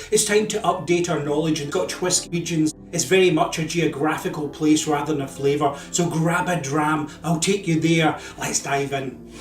It's time to update our knowledge in Scotch Whisky Regions. It's very much a geographical place rather than a flavour, so grab a dram, I'll take you there. Let's dive in.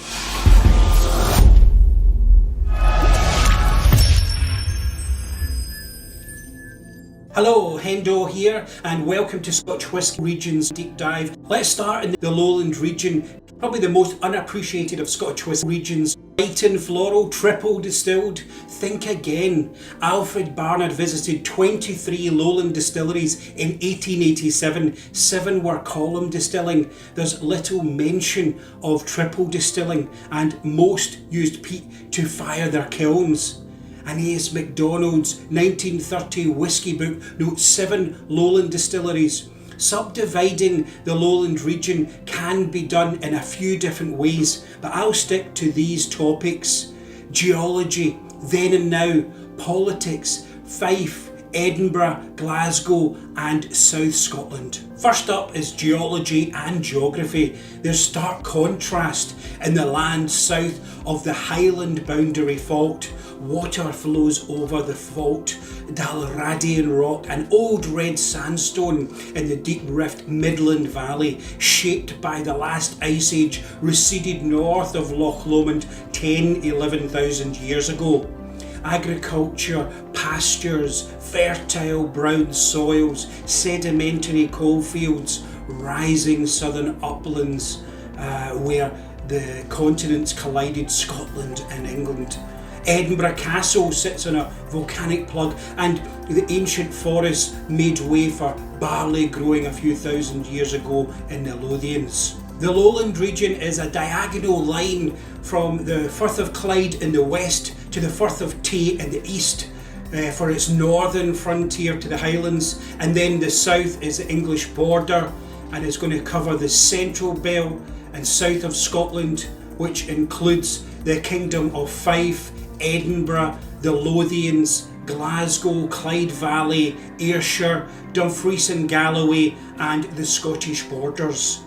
Hello, Hendo here, and welcome to Scotch Whisky Regions Deep Dive. Let's start in the Lowland Region, probably the most unappreciated of Scotch Whisky Regions. Light and floral, triple distilled. Think again. Alfred Barnard visited 23 Lowland distilleries in 1887. 7 were column distilling. There's little mention of triple distilling, and most used peat to fire their kilns. Anais MacDonald's 1930 whisky book notes 7 Lowland distilleries. Subdividing the Lowland region can be done in a few different ways, but I'll stick to these topics: geology, then and now, politics, Fife, Edinburgh, Glasgow and South Scotland. First up is geology and geography. There's stark contrast in the land south of the Highland boundary fault. Water flows over the fault, Dalradian rock and old red sandstone in the deep rift Midland Valley, shaped by the last ice age, receded north of Loch Lomond 11,000 years ago. Agriculture, pastures, fertile brown soils, sedimentary coalfields, rising southern uplands where the continents collided, Scotland and England. Edinburgh Castle sits on a volcanic plug, and the ancient forests made way for barley growing a few thousand years ago in the Lothians. The Lowland region is a diagonal line from the Firth of Clyde in the west to the Firth of Tay in the east for its northern frontier to the Highlands, and then the south is the English border, and it's going to cover the central belt and south of Scotland, which includes the Kingdom of Fife, Edinburgh, the Lothians, Glasgow, Clyde Valley, Ayrshire, Dumfries and Galloway and the Scottish borders.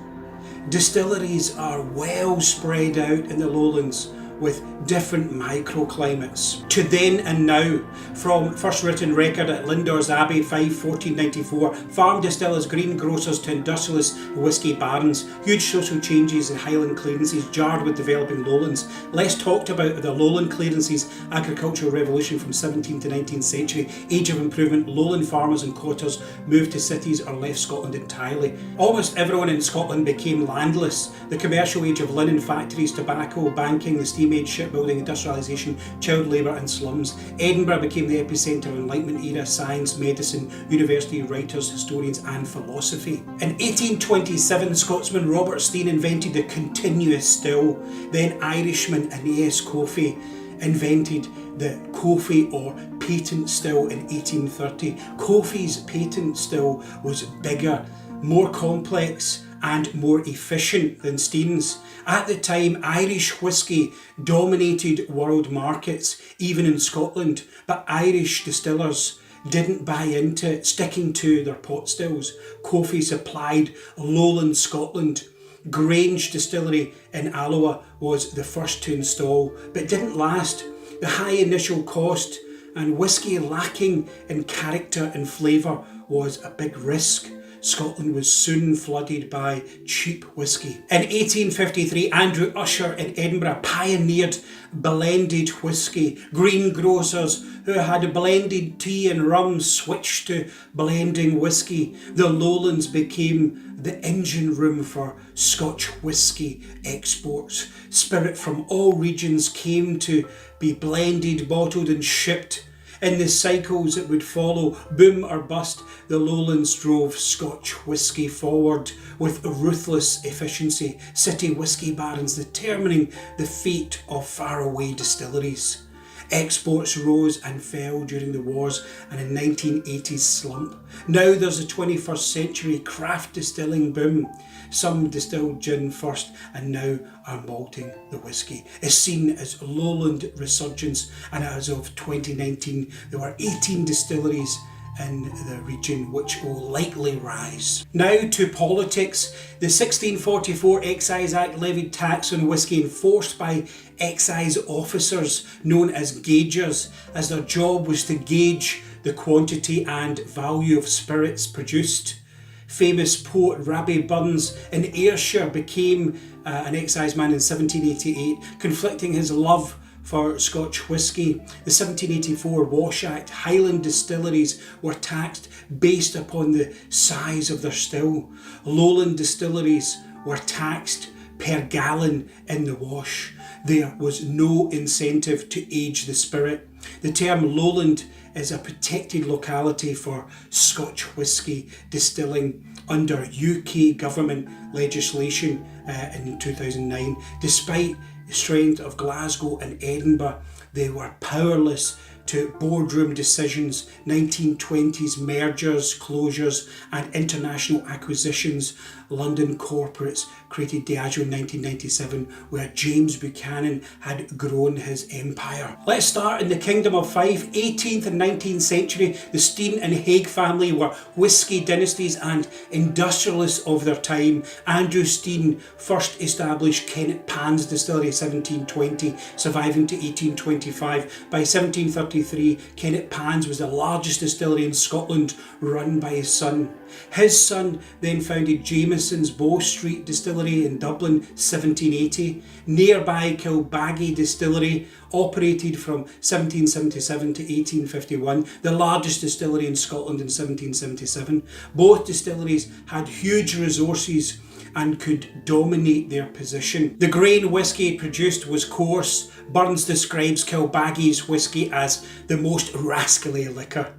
Distilleries are well spread out in the Lowlands with different microclimates. To then and now, from first written record at Lindores Abbey, Fife, 1494, farm distillers, greengrocers to industrialists, whisky barons, huge social changes in Highland clearances jarred with developing Lowlands. Less talked about are the Lowland clearances, agricultural revolution from 17th to 19th century, age of improvement, Lowland farmers and cotters moved to cities or left Scotland entirely. Almost everyone in Scotland became landless. The commercial age of linen factories, tobacco, banking, the steam age, shipbuilding, industrialisation, child labour and slums. Edinburgh became the epicentre of Enlightenment era science, medicine, university writers, historians and philosophy. In 1827, Scotsman Robert Stein invented the continuous still. Then Irishman Aeneas Coffey invented the Coffey or patent still in 1830. Coffey's patent still was bigger, more complex and more efficient than Stein's. At the time, Irish whisky dominated world markets, even in Scotland, but Irish distillers didn't buy into it, sticking to their pot stills. Coffey supplied Lowland Scotland. Grange Distillery in Alloa was the first to install, but didn't last. The high initial cost and whisky lacking in character and flavour was a big risk. Scotland was soon flooded by cheap whisky. In 1853, Andrew Usher in Edinburgh pioneered blended whisky. Greengrocers who had blended tea and rum switched to blending whisky. The Lowlands became the engine room for Scotch whisky exports. Spirit from all regions came to be blended, bottled and shipped. In the cycles that would follow, boom or bust, the Lowlands drove Scotch whisky forward with ruthless efficiency, city whisky barons determining the fate of faraway distilleries. Exports rose and fell during the wars and a 1980s slump. Now there's a 21st century craft distilling boom. Some distilled gin first and now are malting the whisky. It's seen as Lowland resurgence, and as of 2019 there were 18 distilleries in the region which will likely rise. Now to politics. The 1644 Excise Act levied tax on whisky enforced by excise officers known as gaugers, as their job was to gauge the quantity and value of spirits produced. Famous poet Rabbie Burns in Ayrshire became an exciseman in 1788, conflicting his love for Scotch whisky. The 1784 Wash Act, Highland distilleries were taxed based upon the size of their still. Lowland distilleries were taxed per gallon in the wash. There was no incentive to age the spirit. The term Lowland is a protected locality for Scotch whisky distilling under UK government legislation in 2009. Despite the strength of Glasgow and Edinburgh, they were powerless to boardroom decisions, 1920s mergers, closures and international acquisitions. London corporates created Diageo in 1997, where James Buchanan had grown his empire. Let's start in the Kingdom of Fife. 18th and 19th century, the Steen and Hague family were whisky dynasties and industrialists of their time. Andrew Steen first established Kennet Pans distillery in 1720, surviving to 1825. By 1733, Kennet Pans was the largest distillery in Scotland, run by his son. His son then founded Jameson's Bow Street Distillery in Dublin, 1780. Nearby Kilbaggy Distillery operated from 1777 to 1851, the largest distillery in Scotland in 1777. Both distilleries had huge resources and could dominate their position. The grain whisky produced was coarse. Burns describes Kilbaggy's whisky as the most rascally liquor.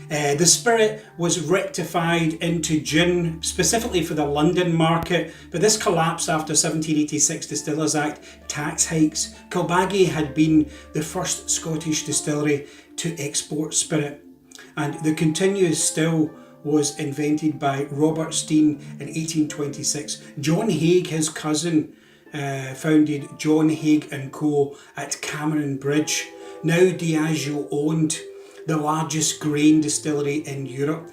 The spirit was rectified into gin, specifically for the London market, but this collapsed after 1786 Distillers Act tax hikes. Kilbaggy had been the first Scottish distillery to export spirit, and the continuous still was invented by Robert Steen in 1826. John Hague, his cousin, founded John Hague and Co. at Cameron Bridge. Now Diageo owned the largest grain distillery in Europe,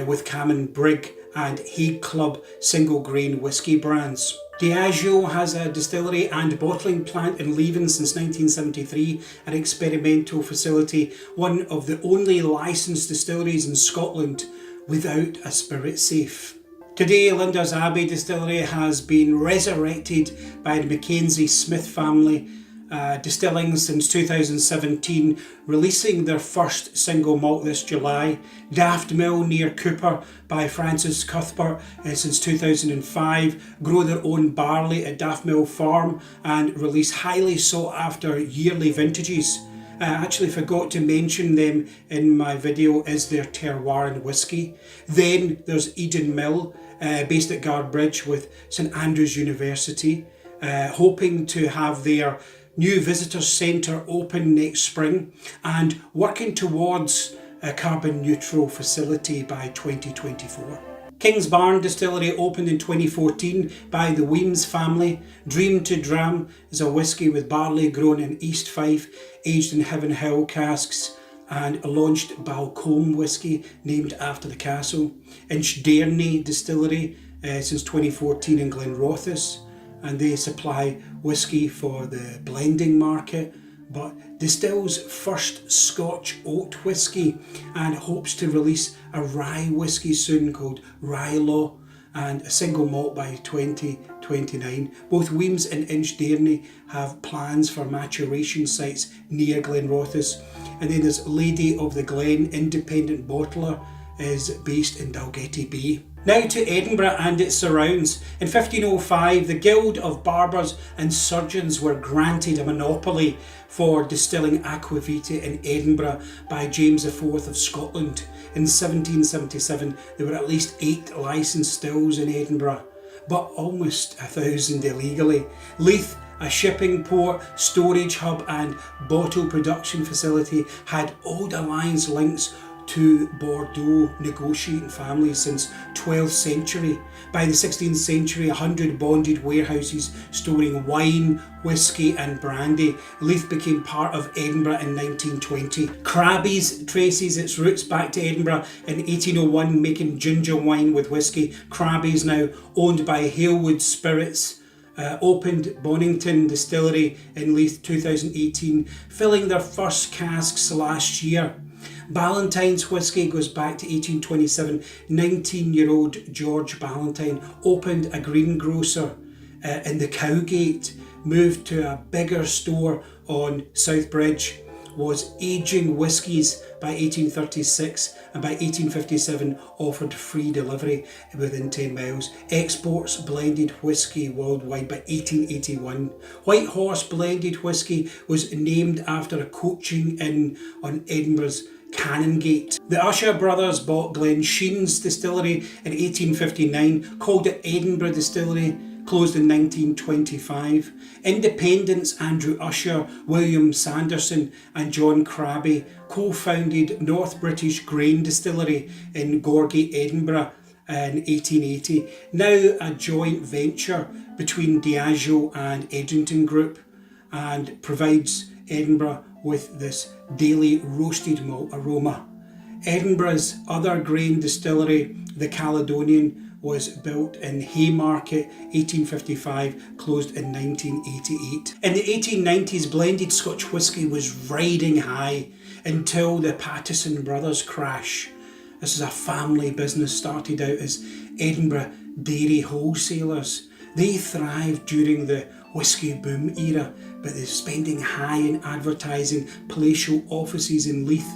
with Cameron Brig and Hague Club single grain whisky brands. Diageo has a distillery and bottling plant in Leven since 1973, an experimental facility, one of the only licensed distilleries in Scotland without a spirit safe. Today, Linda's Abbey Distillery has been resurrected by the Mackenzie Smith family, distilling since 2017, releasing their first single malt this July. Daft Mill near Cooper by Francis Cuthbert since 2005 grow their own barley at Daft Mill Farm and release highly sought after yearly vintages. I actually forgot to mention them in my video is their terroir and whisky. Then there's Eden Mill, based at Guardbridge with St Andrews University, hoping to have their new visitor centre open next spring and working towards a carbon neutral facility by 2024. King's Barn Distillery opened in 2014 by the Weems family. Dream to Dram is a whisky with barley grown in East Fife, aged in Heaven Hill casks, and launched Balcombe whisky named after the castle. Inchdairney Distillery since 2014 in Glenrothes, and they supply whisky for the blending market, but distills first Scotch oat whisky and hopes to release a rye whisky soon called Rye Law and a single malt by 2029. Both Weems and Inchdairney have plans for maturation sites near Glenrothes. And then there's Lady of the Glen Independent Bottler is based in Dalgety Bay. Now to Edinburgh and its surrounds. In 1505, the Guild of Barbers and Surgeons were granted a monopoly for distilling aquavitae in Edinburgh by James IV of Scotland. In 1777, there were at least 8 licensed stills in Edinburgh, but almost 1,000 illegally. Leith, a shipping port, storage hub and bottle production facility, had old alliance links to Bordeaux negotiating families since 12th century. By the 16th century, 100 bonded warehouses storing wine, whisky and brandy. Leith became part of Edinburgh in 1920. Crabby's traces its roots back to Edinburgh in 1801, making ginger wine with whisky. Crabby's, now owned by Halewood Spirits, opened Bonington Distillery in Leith 2018, filling their first casks last year. Ballantyne's whisky goes back to 1827. 19-year-old George Ballantyne opened a greengrocer in the Cowgate, moved to a bigger store on South Bridge, was aging whiskies by 1836, and by 1857 offered free delivery within 10 miles. Exports blended whisky worldwide by 1881. White Horse blended whisky was named after a coaching inn on Edinburgh's Canongate. The Usher brothers bought Glensheen's distillery in 1859, called it Edinburgh Distillery, closed in 1925. Independents Andrew Usher, William Sanderson and John Crabbe co-founded North British Grain Distillery in Gorgie, Edinburgh in 1880, now a joint venture between Diageo and Edrington Group, and provides Edinburgh with this daily roasted malt aroma. Edinburgh's other grain distillery, the Caledonian, was built in Haymarket 1855, closed in 1988. In the 1890s, blended Scotch whisky was riding high until the Pattison brothers crash. This is a family business, started out as Edinburgh dairy wholesalers. They thrived during the whisky boom era, but they're spending high in advertising, palatial offices in Leith.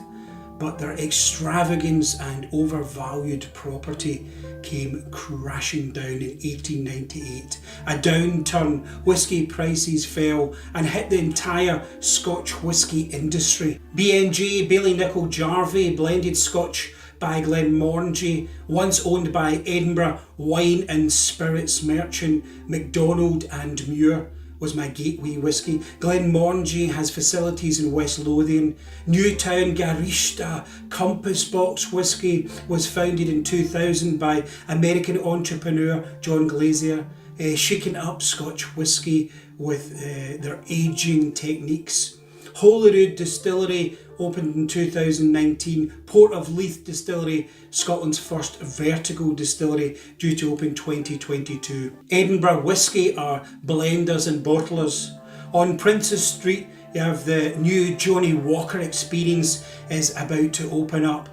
But their extravagance and overvalued property came crashing down in 1898. A downturn, whisky prices fell and hit the entire Scotch whisky industry. B&J, Bailey Nicol Jarvie, blended Scotch by Glenmorangie, once owned by Edinburgh wine and spirits merchant MacDonald and Muir, was my gateway whisky. Glenmorangie has facilities in West Lothian. Newtown Garishta Compass Box Whisky was founded in 2000 by American entrepreneur John Glazier, shaking up Scotch whisky with their aging techniques. Holyrood Distillery opened in 2019. Port of Leith Distillery, Scotland's first vertical distillery, due to open 2022. Edinburgh Whisky are blenders and bottlers. On Princes Street, you have the new Johnny Walker Experience is about to open up,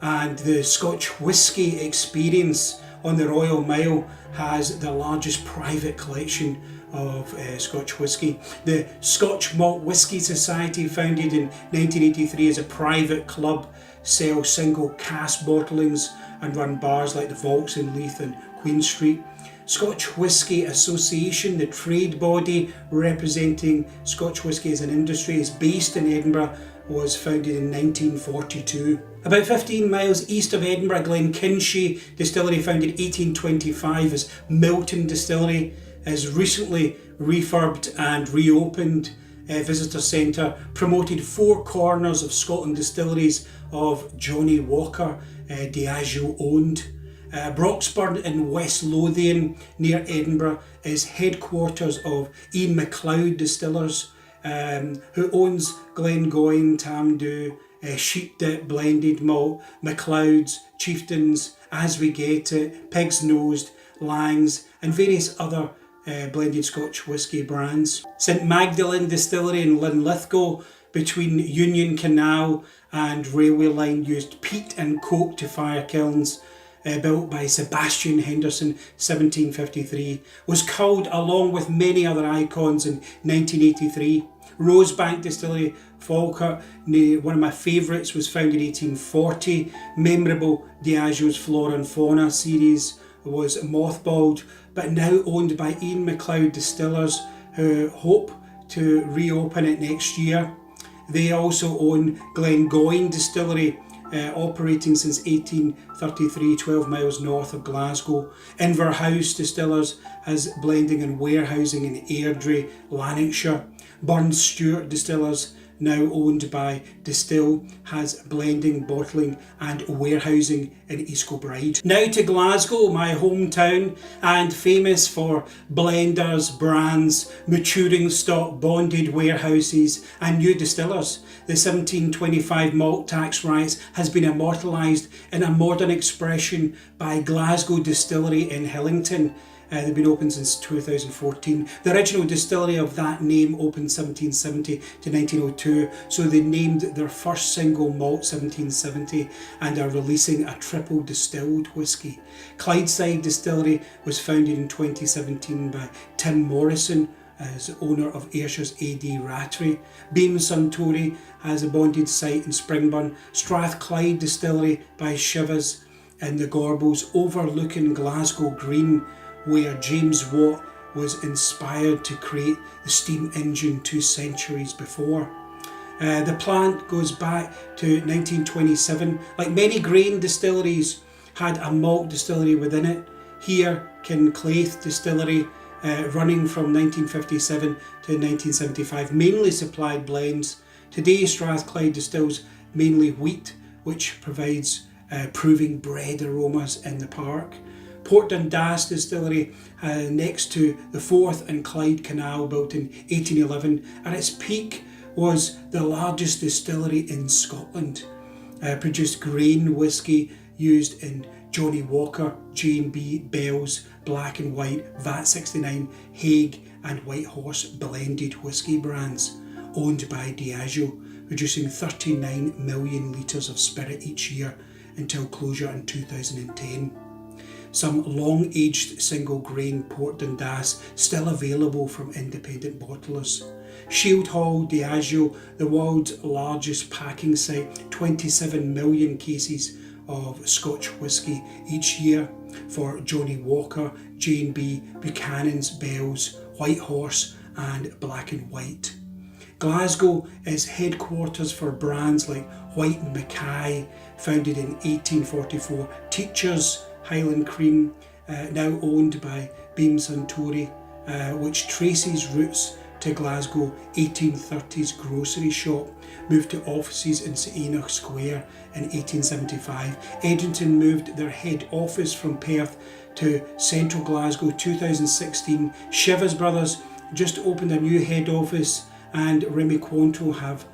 and the Scotch Whisky Experience on the Royal Mile has the largest private collection of Scotch whisky. The Scotch Malt Whisky Society, founded in 1983 as a private club, sell single cask bottlings and run bars like the Vaults in Leith and Queen Street. Scotch Whisky Association, the trade body representing Scotch whisky as an industry, is based in Edinburgh, was founded in 1942. About 15 miles east of Edinburgh, Glenkinchie Distillery, founded 1825 as Milton Distillery, is recently refurbed and reopened visitor centre, promoted four corners of Scotland distilleries of Johnny Walker, Diageo owned. Broxburn in West Lothian near Edinburgh is headquarters of Ian MacLeod Distillers, who owns Glengoyne, Tamdhu, Sheepdip Blended Malt, MacLeod's, Chieftains, As We Get It, Pig's Nosed, Lang's and various other blended Scotch whisky brands. St Magdalen Distillery in Linlithgow between Union Canal and railway line used peat and coke to fire kilns, built by Sebastian Henderson 1753, was culled along with many other icons in 1983. Rosebank Distillery, Falkirk, one of my favourites, was founded in 1840. Memorable Diageo's Flora and Fauna series was mothballed, but now owned by Ian MacLeod Distillers, who hope to reopen it next year. They also own Glengoyne Distillery, operating since 1833, 12 miles north of Glasgow. Inverhouse Distillers has blending and warehousing in Airdrie, Lanarkshire. Burns Stewart Distillers, now owned by Distill, has blending, bottling and warehousing in East Kilbride. Now to Glasgow, my hometown, and famous for blenders, brands, maturing stock, bonded warehouses and new distillers. The 1725 malt tax riots has been immortalised in a modern expression by Glasgow Distillery in Hillington. They've been open since 2014. The original distillery of that name opened 1770 to 1902, so they named their first single malt 1770 and are releasing a triple distilled whisky. Clydeside Distillery was founded in 2017 by Tim Morrison as owner of Ayrshire's AD Rattery. Beam Suntory has a bonded site in Springburn. Strathclyde Distillery by Shivers in the Gorbals overlooking Glasgow Green, where James Watt was inspired to create the steam engine 2 centuries before. The plant goes back to 1927. Like many grain distilleries, had a malt distillery within it. Here, Kinclaith Distillery, running from 1957 to 1975, mainly supplied blends. Today, Strathclyde distills mainly wheat, which provides proving bread aromas in the park. Port Dundas Distillery, next to the Forth and Clyde Canal, built in 1811, at its peak was the largest distillery in Scotland. Produced grain whisky used in Johnnie Walker, J&B, Bell's, Black and White, VAT 69, Hague and White Horse blended whisky brands, owned by Diageo, producing 39 million litres of spirit each year until closure in 2010. Some long-aged single grain Port Dundas still available from independent bottlers. Shield Hall Diageo, the world's largest packing site, 27 million cases of Scotch whisky each year for Johnnie Walker, J&B, Buchanan's, Bell's, White Horse and Black and White. Glasgow is headquarters for brands like White and Mackay, founded in 1844, Teachers, Highland Cream, now owned by Beam Suntory, which traces roots to Glasgow 1830s grocery shop, moved to offices in St Enoch Square in 1875. Edrington moved their head office from Perth to central Glasgow 2016. Shivers Brothers just opened a new head office, and Remy Cointreau have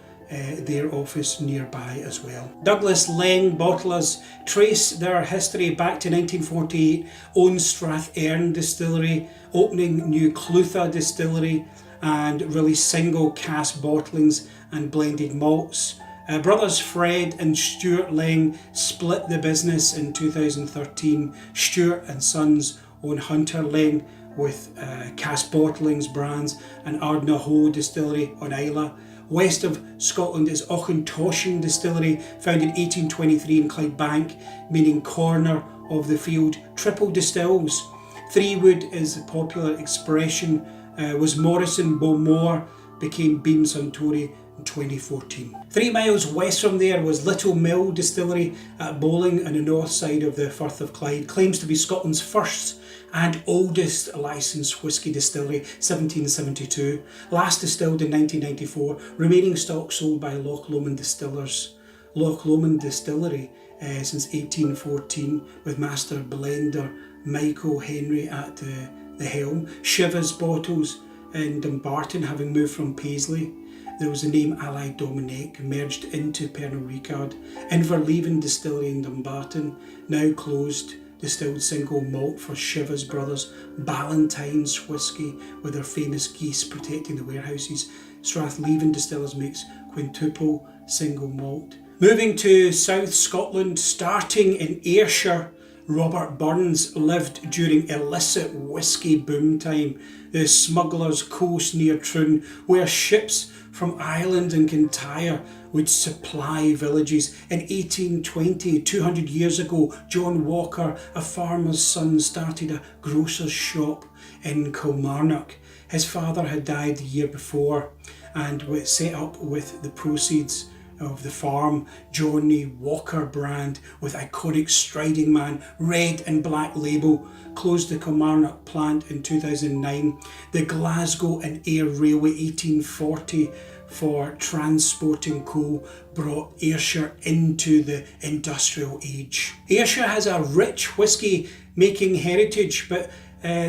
their office nearby as well. Douglas Leng bottlers trace their history back to 1948, own Strathearn Distillery, opening new Clutha Distillery, and release single cask bottlings and blended malts. Brothers Fred and Stuart Leng split the business in 2013. Stuart and Sons own Hunter Leng with cask bottlings brands and Ardnahoe Distillery on Islay. West of Scotland is Auchentoshan Distillery, founded in 1823 in Clydebank, meaning corner of the field. Triple distills. Three wood is a popular expression. Was Morrison Bowmore, became Beam Suntory in 2014. 3 miles west from there was Little Mill Distillery at Bowling on the north side of the Firth of Clyde. Claims to be Scotland's first and oldest licensed whisky distillery, 1772. Last distilled in 1994. Remaining stock sold by Loch Lomond Distillers. Loch Lomond Distillery since 1814, with master blender Michael Henry at the helm. Shivers bottles in Dumbarton, having moved from Paisley. There was the name Allied Dominic, merged into Pernod Ricard. Inverleven Distillery in Dumbarton, now closed, distilled single malt for Shivers Brothers. Ballantine's whisky, with their famous geese protecting the warehouses. Strathleven Distillers makes quintuple single malt. Moving to South Scotland, starting in Ayrshire, Robert Burns lived during illicit whisky boom time. The smugglers' coast near Troon, where ships from Ireland and Kintyre would supply villages. In 1820, 200 years ago, John Walker, a farmer's son, started a grocer's shop in Kilmarnock. His father had died the year before and was set up with the proceeds of the farm. Johnnie Walker brand with iconic Striding Man red and black label closed the Kilmarnock plant in 2009. The Glasgow and Ayr Railway 1840 for transporting coal brought Ayrshire into the industrial age. Ayrshire has a rich whisky making heritage, but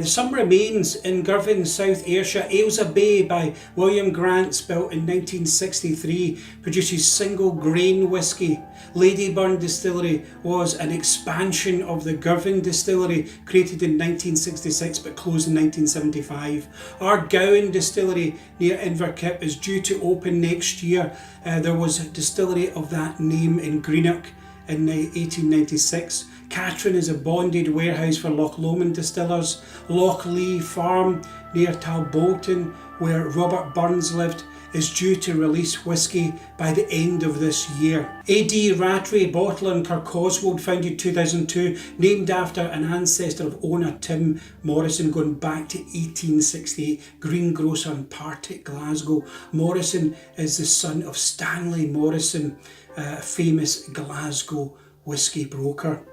Some remains in Girvan, South Ayrshire. Ailsa Bay by William Grants, built in 1963, produces single grain whisky. Ladyburn Distillery was an expansion of the Girvan Distillery, created in 1966 but closed in 1975. Argowan Distillery near Inverkip is due to open next year. There was a distillery of that name in Greenock in 1896. Catrin is a bonded warehouse for Loch Lomond distillers. Loch Lee Farm near Talbotton, where Robert Burns lived, is due to release whisky by the end of this year. A.D. Rattray Bottler in Kirkoswald, founded 2002, named after an ancestor of owner Tim Morrison going back to 1868, greengrocer in Partick, Glasgow. Morrison is the son of Stanley Morrison, a famous Glasgow whisky broker.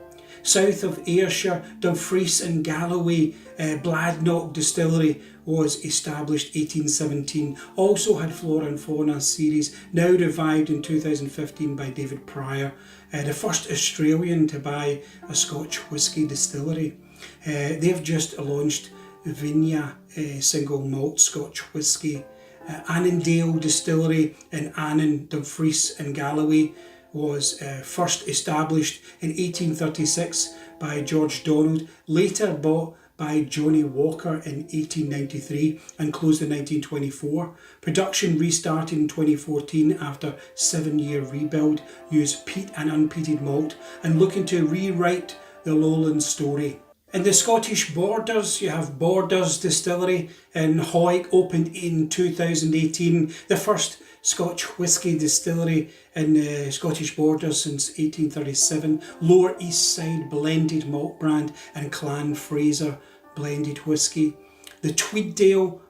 South of Ayrshire, Dumfries and Galloway, Bladnoch Distillery was established 1817. Also had Flora and Fauna series, now revived in 2015 by David Pryor. The first Australian to buy a Scotch whisky distillery. They've just launched Vinia single malt Scotch whisky. Annandale Distillery in Annan, Dumfries and Galloway was first established in 1836 by George Donald, later bought by Johnny Walker in 1893 and closed in 1924. Production restarted in 2014 after 7-year rebuild, used peat and unpeated malt and looking to rewrite the Lowland story. In the Scottish Borders, you have Borders Distillery in Hawick, opened in 2018, the first Scotch whisky distillery in the Scottish Borders since 1837. Lower East Side blended malt brand and Clan Fraser blended whisky. The Tweeddale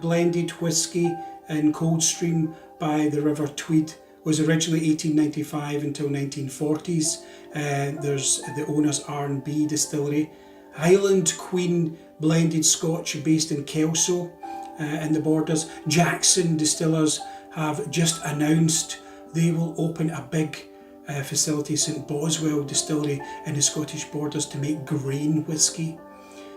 blended whisky in Coldstream by the River Tweed was originally 1895 until 1940s. There's the owner's R&B distillery. Highland Queen blended Scotch based in Kelso in the Borders. Jackson Distillers have just announced they will open a big facility, St Boswell Distillery in the Scottish Borders, to make grain whisky.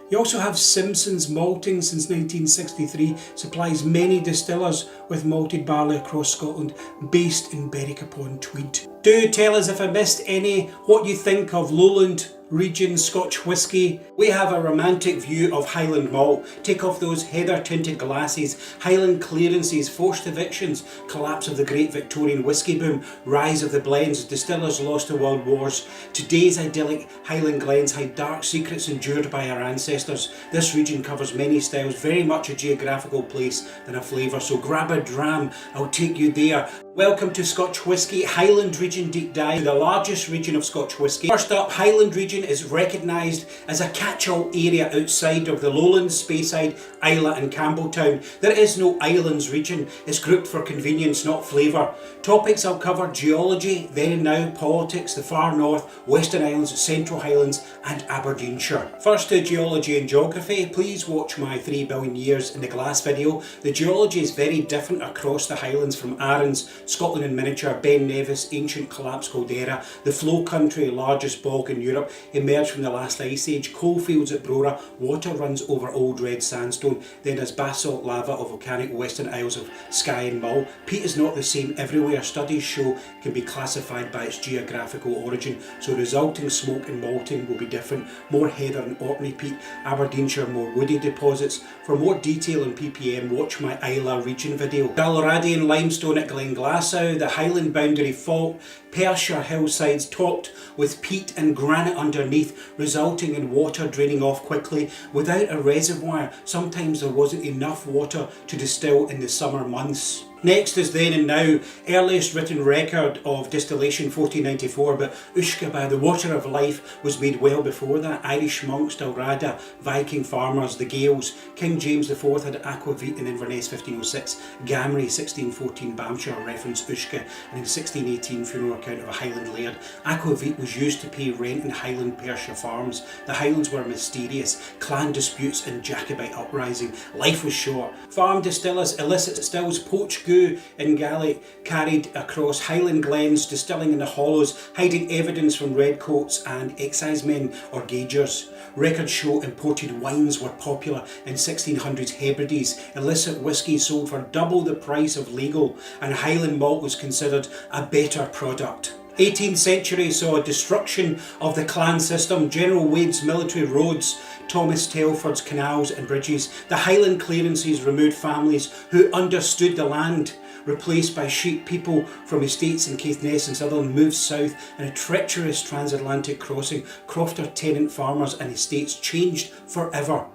You also have Simpson's Malting since 1963, supplies many distillers with malted barley across Scotland, based in Berwick-upon-Tweed. Do tell us if I missed any, what you think of Lowland Region Scotch whisky. We have a romantic view of Highland malt. Take off those heather tinted glasses, Highland clearances, forced evictions, collapse of the great Victorian whisky boom, rise of the blends, distillers lost to world wars. Today's idyllic Highland glens hide dark secrets endured by our ancestors. This region covers many styles, very much a geographical place than a flavour, so grab a dram, I'll take you there. Welcome to Scotch Whisky Highland Region Deep Dive, the largest region of Scotch whisky. First up, Highland Region is recognised as a catch-all area outside of the Lowlands, Speyside, Islay and Campbeltown. There is no Islands region, it's grouped for convenience, not flavour. Topics I'll cover: geology, then and now, politics, the far north, Western Islands, Central Highlands and Aberdeenshire. First to geology and geography, please watch my 3 billion years in the glass video. The geology is very different across the Highlands, from Arran's, Scotland in miniature, Ben Nevis, ancient collapsed caldera, the flow country, largest bog in Europe, emerged from the last ice age, coalfields at Brora, water runs over old red sandstone, then as basalt lava of volcanic Western Isles of Skye and Mull. Peat is not the same everywhere. Studies show it can be classified by its geographical origin, so resulting smoke and malting will be different. More heather and Orkney peat, Aberdeenshire more woody deposits. For more detail on ppm, watch my Islay Region video. Dalradian limestone at Glenglassaugh, the Highland boundary fault, Perthshire hillsides topped with peat and granite underneath, resulting in water draining off quickly without a reservoir. Sometimes there wasn't enough water to distill in the summer months. Next is then and now. Earliest written record of distillation 1494, but Uisce by the water of life was made well before that. Irish monks, Dalrada, Viking farmers, the Gaels. King James IV had aquavit in Inverness 1506, Gamry 1614, Bamshire reference Uisce, and in 1618 funeral account of a Highland laird. Aquavit was used to pay rent in Highland Perthshire farms. The Highlands were mysterious, clan disputes and Jacobite uprising. Life was short. Farm distillers, illicit stills, poached Gu in Gaelic carried across Highland glens, distilling in the hollows, hiding evidence from redcoats and excisemen or gaugers. Records show imported wines were popular in 1600s Hebrides. Illicit whisky sold for double the price of legal, and Highland malt was considered a better product. 18th century saw destruction of the clan system, General Wade's military roads, Thomas Telford's canals and bridges. The Highland clearances removed families who understood the land. Replaced by sheep, people from estates in Caithness and Sutherland moved south in a treacherous transatlantic crossing. Crofter tenant farmers and estates changed forever.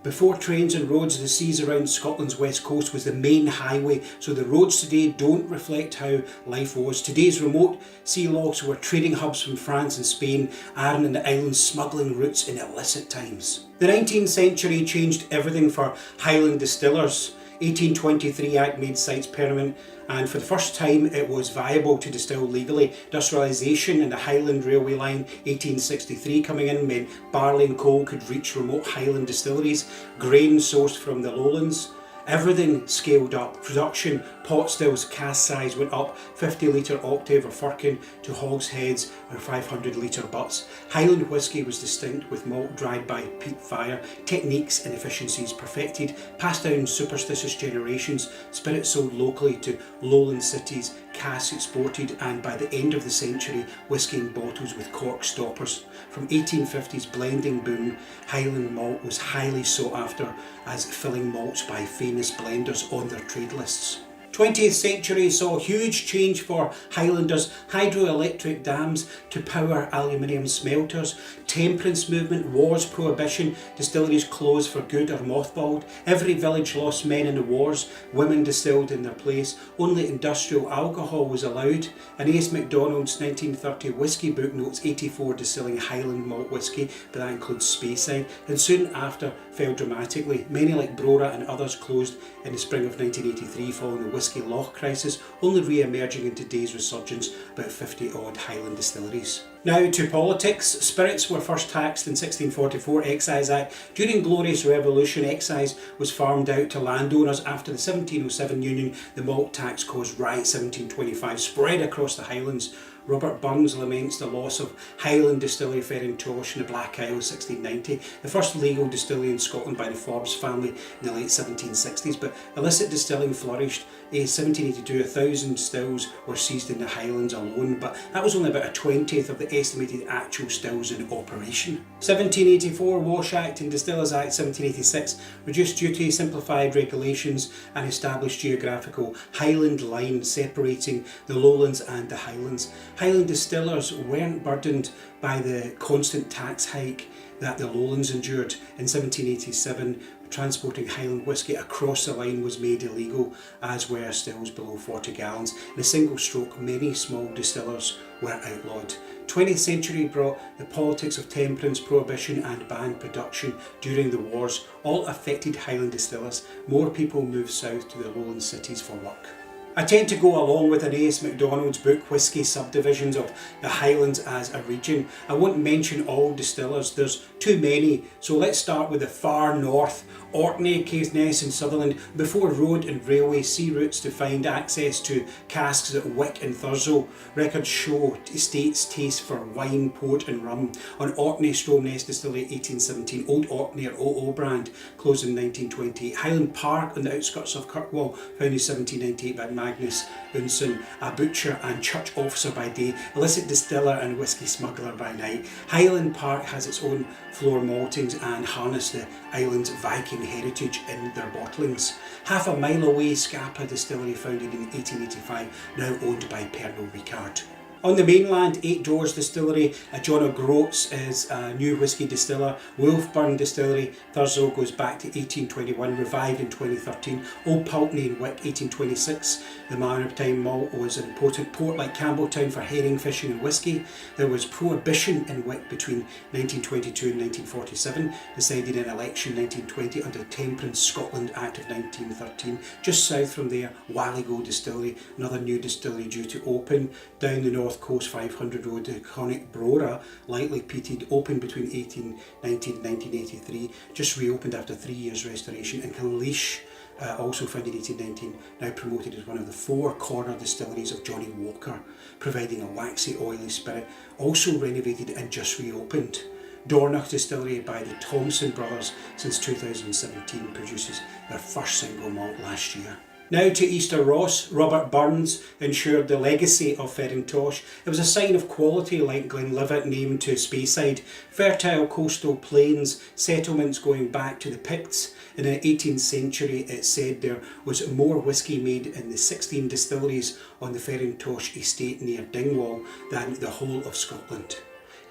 Before trains and roads, the seas around Scotland's west coast was the main highway, so the roads today don't reflect how life was. Today's remote sea logs were trading hubs from France and Spain, Arran and the islands smuggling routes in illicit times. The 19th century changed everything for Highland distillers. 1823 Act made sites permanent, and for the first time it was viable to distill legally. Industrialisation in the Highland Railway Line 1863 coming in meant barley and coal could reach remote Highland distilleries. Grain sourced from the lowlands. Everything scaled up. Production, pot stills, cask size went up, 50 litre octave or firkin to hogsheads or 500 litre butts. Highland whisky was distinct with malt dried by peat fire, techniques and efficiencies perfected, passed down superstitious generations, spirits sold locally to lowland cities, casks exported, and by the end of the century, whisky in bottles with cork stoppers. From 1850s blending boom, Highland malt was highly sought after as filling malts by famous blenders on their trade lists. 20th century saw huge change for Highlanders, hydroelectric dams to power aluminium smelters, temperance movement, wars, prohibition, distilleries closed for good or mothballed, every village lost men in the wars, women distilled in their place, only industrial alcohol was allowed. And A.S. MacDonald's 1930 whisky book notes 84 distilling Highland malt whisky, but that includes Speyside, and soon after fell dramatically. Many like Brora and others closed in the spring of 1983 following the Whisky Loch crisis, only re-emerging in today's resurgence, about 50 odd Highland distilleries. Now to politics. Spirits were first taxed in 1644 Excise Act. During Glorious Revolution, excise was farmed out to landowners. After the 1707 Union, the malt tax caused riots 1725 spread across the Highlands. Robert Burns laments the loss of Highland Distillery Ferrintosh in the Black Isle 1690, the first legal distillery in Scotland by the Forbes family in the late 1760s, but illicit distilling flourished. In 1782 1,000 stills were seized in the Highlands alone, but that was only about a 20th of the estimated actual stills in operation. 1784 Wash Act and Distillers Act 1786 reduced duty, simplified regulations and established geographical Highland line separating the lowlands and the Highlands. Highland distillers weren't burdened by the constant tax hike that the lowlands endured. In 1787, transporting Highland whisky across the line was made illegal, as were stills below 40 gallons. In a single stroke, many small distillers were outlawed. 20th century brought the politics of temperance, prohibition and banned production during the wars. All affected Highland distillers. More people moved south to the lowland cities for work. I tend to go along with an A.S. MacDonald's book, Whisky Subdivisions of the Highlands as a Region. I won't mention all distillers, there's too many, so let's start with the far north. Orkney, Caithness and Sutherland, before road and railway, sea routes to find access to casks at Wick and Thurso. Records show estates' taste for wine, port and rum. On Orkney, Stromness Distillery 1817, Old Orkney or OO brand, closed in 1928. Highland Park on the outskirts of Kirkwall, founded in 1798 by Magnus Unson, a butcher and church officer by day, illicit distiller and whisky smuggler by night. Highland Park has its own floor maltings and harness the island's Viking heritage in their bottlings. Half a mile away, Scapa Distillery, founded in 1885, now owned by Pernod Ricard. On the mainland, Eight Doors Distillery, John O'Groats is a new whisky distiller. Wolfburn Distillery, Thurso, goes back to 1821, revived in 2013. Old Pulteney in Wick, 1826. The maritime malt was an important port like Campbeltown for herring fishing and whisky. There was prohibition in Wick between 1922 and 1947, decided in election 1920 under the Temperance Scotland Act of 1913. Just south from there, Walligo Distillery, another new distillery due to open. Down the north coast, 500 Road, the iconic Brora, lightly peated, opened between 1890 and 1983, just reopened after 3 years restoration. And Kinleash, also founded in 1819, now promoted as one of the 4 corner distilleries of Johnnie Walker, providing a waxy oily spirit, also renovated and just reopened. Dornoch Distillery by the Thompson brothers since 2017 produces their first single malt last year. Now to Easter Ross. Robert Burns ensured the legacy of Ferintosh. It was a sign of quality, like Glenlivet named to Speyside. Fertile coastal plains, settlements going back to the Picts. In the 18th century it said there was more whisky made in the 16 distilleries on the Ferintosh estate near Dingwall than the whole of Scotland.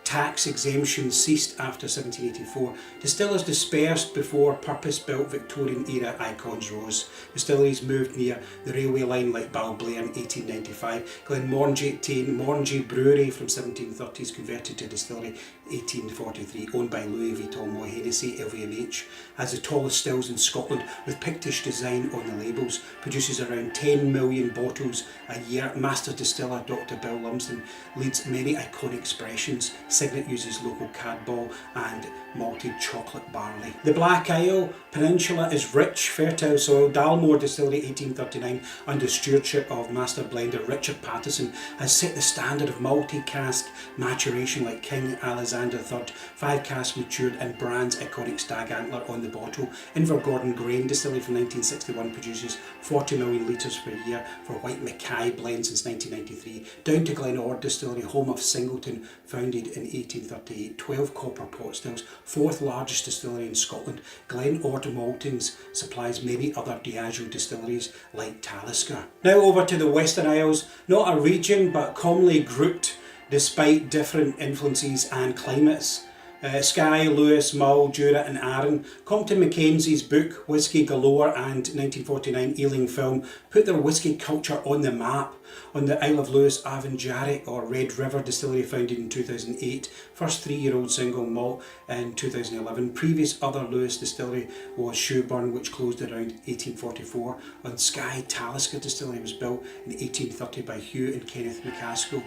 Tax exemptions ceased after 1784. Distillers dispersed before purpose-built Victorian-era icons rose. Distilleries moved near the railway line like Balblair in 1895. Glenmorangie Tane, Morangie Brewery from 1730s converted to a distillery 1843, owned by Louis Vuitton Moët Hennessy LVMH, has the tallest stills in Scotland with Pictish design on the labels, produces around 10 million bottles a year. Master distiller Dr. Bill Lumsden leads many iconic expressions. Signet uses local cadball and malted chocolate barley. The Black Isle Peninsula is rich, fertile soil. Dalmore Distillery 1839 under stewardship of master blender Richard Pattison has set the standard of multi-cask maturation like King Alexander III, 5 casks matured and Brand's iconic stag antler on the bottle. Invergordon Grain Distillery from 1961 produces 40 million litres per year for White Mackay blend since 1993. Down to Glenord Distillery, home of Singleton, founded in 1838, 12 copper pot stills, 4th largest distillery in Scotland. Glenord Maltings supplies many other Diageo distilleries like Talisker. Now over to the Western Isles, not a region but commonly grouped despite different influences and climates. Skye, Lewis, Mull, Jura and Arran. Compton Mackenzie's book Whisky Galore and 1949 Ealing film put their whisky culture on the map. On the Isle of Lewis, Avanjarek or Red River Distillery founded in 2008, first 3-year-old single malt in 2011. Previous other Lewis distillery was Shoeburn, which closed around 1844. On Skye, Talisker Distillery was built in 1830 by Hugh and Kenneth McCaskill.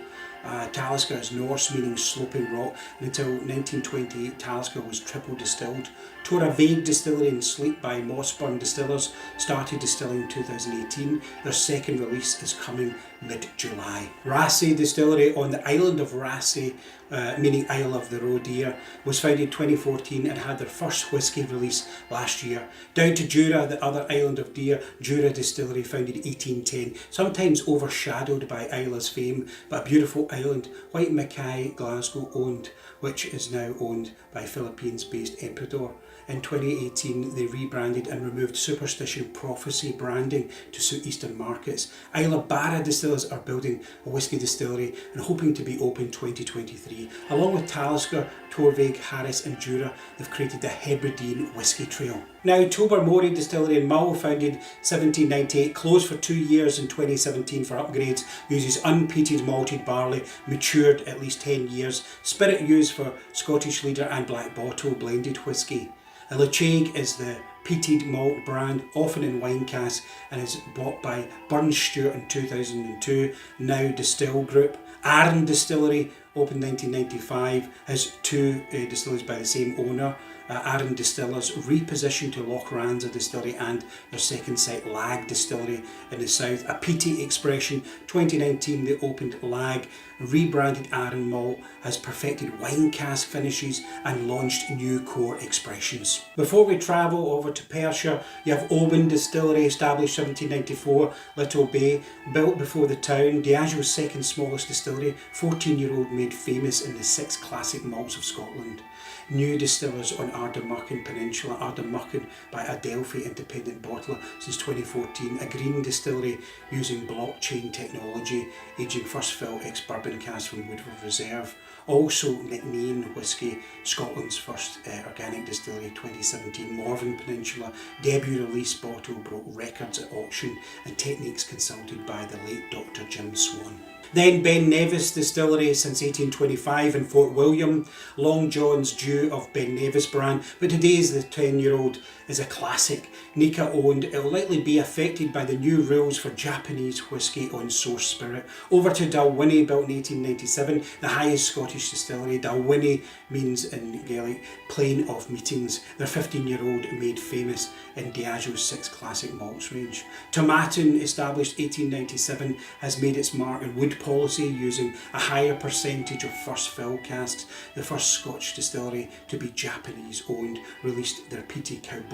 Talisker is Norse meaning sloping rock, and until 1928 Talisker was triple distilled. Torah Vague Distillery in Sleep by Mossburn Distillers started distilling in 2018. Their second release is coming mid-July. Raasay Distillery on the island of Raasay, meaning Isle of the Roe Deer, was founded 2014 and had their first whisky release last year. Down to Jura, the other island of Deer, Jura Distillery founded 1810, sometimes overshadowed by Isla's fame, but a beautiful island. White Mackay Glasgow owned, which is now owned by Philippines-based Emperador. In 2018 they rebranded and removed Superstition Prophecy branding to suit eastern markets. Isla Barra Distillers are building a whisky distillery and hoping to be open 2023. Along with Talisker, Torvig, Harris and Jura, they've created the Hebridean Whisky Trail. Now Tobermory Distillery in Mull, founded 1798, closed for 2 years in 2017 for upgrades, uses unpeated malted barley, matured at least 10 years, spirit used for Scottish Leader and Black Bottle blended whisky. Lechaig is the peated malt brand, often in wine casks, and is bought by Burns Stewart in 2002, now Distill Group. Arran Distillery, opened 1995, has 2 distilleries by the same owner. Arran Distillers repositioned to Loch Ranza Distillery and their second site Lag Distillery in the south. A peaty expression, 2019 they opened Lag, rebranded Arran Malt, has perfected wine cask finishes and launched new core expressions. Before we travel over to Perthshire, you have Oban Distillery, established 1794, Little Bay, built before the town, Diageo's second smallest distillery, 14-year-old made famous in the 6 classic malts of Scotland. New distillers on Ardnamurchan Peninsula, Ardnamurchan by Adelphi independent bottler since 2014, a green distillery using blockchain technology, aging first fill ex-bourbon cask from Woodford Reserve. Also Nicknane Whisky, Scotland's first organic distillery, 2017, Morven Peninsula, debut release bottle broke records at auction and techniques consulted by the late Dr. Jim Swan. Then Ben Nevis Distillery since 1825 in Fort William, Long John's Dew of Ben Nevis brand, but today's the 10-year-old is a classic. Nika owned, it will likely be affected by the new rules for Japanese whisky on source spirit. Over to Dalwhinnie, built in 1897, the highest Scottish distillery. Dalwhinnie means in Gaelic, plain of meetings. Their 15-year-old made famous in Diageo's 6 classic malts range. Tomatin, established 1897, has made its mark in wood policy using a higher percentage of first fill casks. The first Scotch distillery to be Japanese owned released their peaty Campbeltown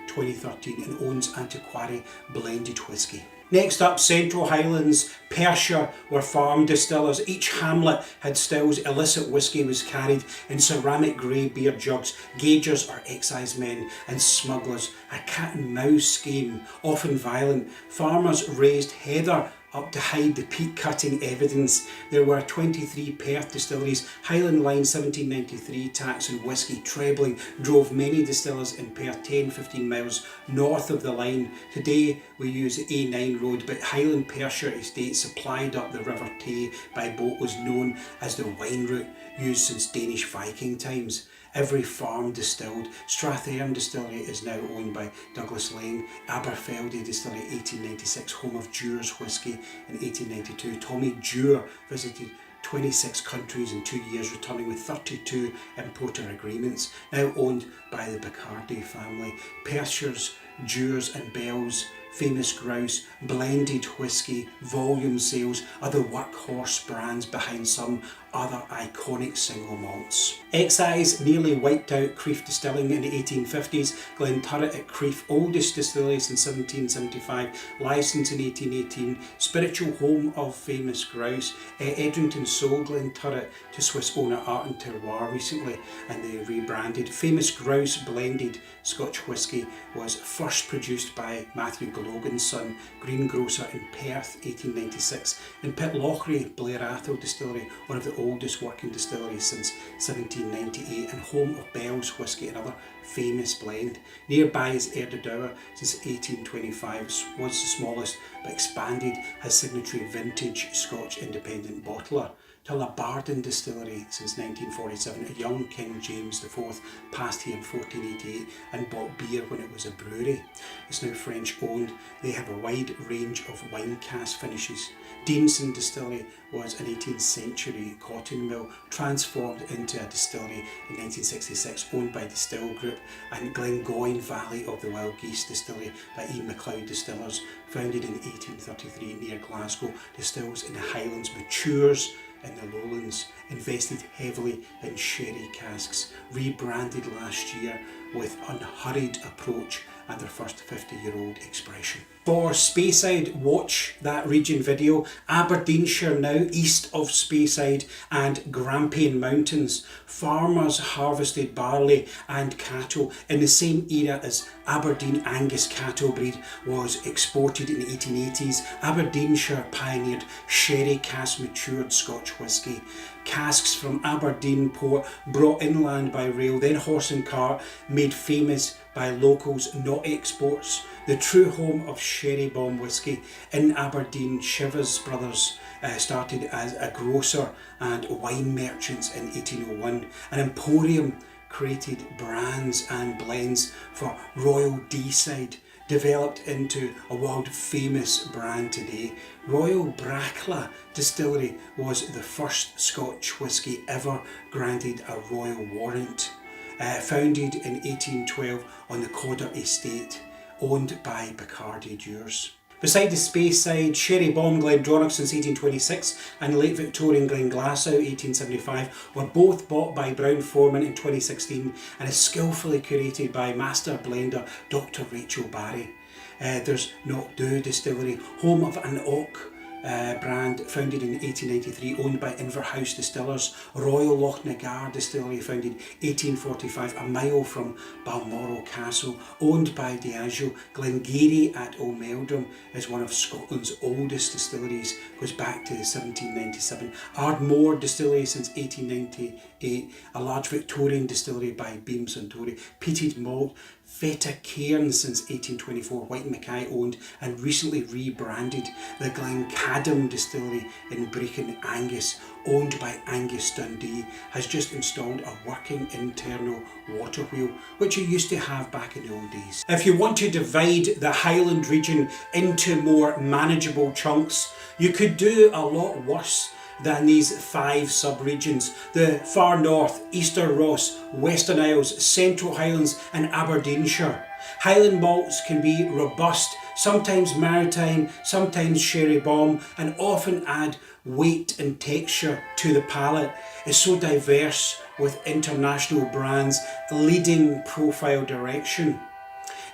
2013 and owns Antiquary blended whisky. Next up, Central Highlands, Perthshire were farm distillers. Each hamlet had stills. Illicit whisky was carried in ceramic grey beer jugs. Gaugers or excisemen and smugglers. A cat and mouse game, often violent. Farmers raised heather up to hide the peat cutting evidence. There were 23 Perth distilleries. Highland Line 1793 tax on whisky trebling drove many distillers in Perth 10-15 miles north of the line. Today we use A9 road, but Highland Perthshire estate supplied up the River Tay by boat was known as the wine route, used since Danish Viking times. Every farm distilled. Strathearn Distillery is now owned by Douglas Lane. Aberfeldy Distillery 1896, home of Dewar's whisky in 1892. Tommy Dewar visited 26 countries in 2 years, returning with 32 importer agreements, now owned by the Bacardi family. Perthshire's, Dewar's and Bell's famous grouse, blended whisky, volume sales are the workhorse brands behind some other iconic single malts. Excise nearly wiped out Crieff distilling in the 1850s. Glenturret at Crieff, oldest distillery since 1775, licensed in 1818, spiritual home of famous grouse. Edrington sold Glenturret to Swiss owner Art and Terroir recently and they rebranded. Famous grouse blended Scotch whisky was first produced by Matthew Logan's son, greengrocer in Perth, 1896. In Pitlochry, Blair Athol Distillery, one of the oldest working distilleries since 1798 and home of Bell's whisky, another famous blend. Nearby is Erdedour, since 1825 was the smallest but expanded, has signatory vintage Scotch independent bottler. Tullabarden Distillery since 1947, a young King James IV passed here in 1488 and bought beer when it was a brewery. It's now French owned. They have a wide range of wine cask finishes. Deanson Distillery was an 18th century cotton mill transformed into a distillery in 1966, owned by Distill Group, and Glengoyne Valley of the Wild Geese Distillery by E. MacLeod Distillers, founded in 1833 near Glasgow, distills in the Highlands, matures in the Lowlands, invested heavily in sherry casks, rebranded last year with unhurried approach and their first 50-year-old expression. For Speyside, watch that region video. Aberdeenshire now, east of Speyside and Grampian Mountains. Farmers harvested barley and cattle in the same era as Aberdeen Angus cattle breed was exported in the 1880s. Aberdeenshire pioneered sherry cask matured Scotch whisky. Casks from Aberdeen port brought inland by rail, then horse and cart, made famous by locals, not exports. The true home of sherry bomb whisky in Aberdeen, Shivers Brothers started as a grocer and wine merchants in 1801. An emporium created brands and blends for Royal Deeside, developed into a world famous brand today. Royal Bracla Distillery was the first Scotch whisky ever granted a royal warrant. Founded in 1812 on the Codder estate, owned by Bacardi Dewars. Beside the Speyside, Sherry Bomb Glendronach since 1826 and Late Victorian Glenglassaugh 1875 were both bought by Brown-Forman in 2016 and is skillfully curated by master blender Dr. Rachel Barry. There's Knockdhu Distillery, home of an oak brand founded in 1893, owned by Inverhouse Distillers. Royal Lochnagar Distillery, founded 1845, a mile from Balmoral Castle, owned by Diageo. Glengarry at O'Meldrum is one of Scotland's oldest distilleries, goes back to 1797. Ardmore Distillery since 1898, a large Victorian distillery by Beam Suntory. Peated Malt, Feta Cairn since 1824, White Mackay owned and recently rebranded. The Glencairn Cadam Distillery in Brecon Angus, owned by Angus Dundee, has just installed a working internal water wheel, which you used to have back in the old days. If you want to divide the Highland region into more manageable chunks, you could do a lot worse than these 5 sub-regions: the far north, Easter Ross, Western Isles, Central Highlands and Aberdeenshire. Highland malts can be robust, sometimes maritime, sometimes sherry bomb, and often add weight and texture to the palate. It's so diverse, with international brands leading profile direction.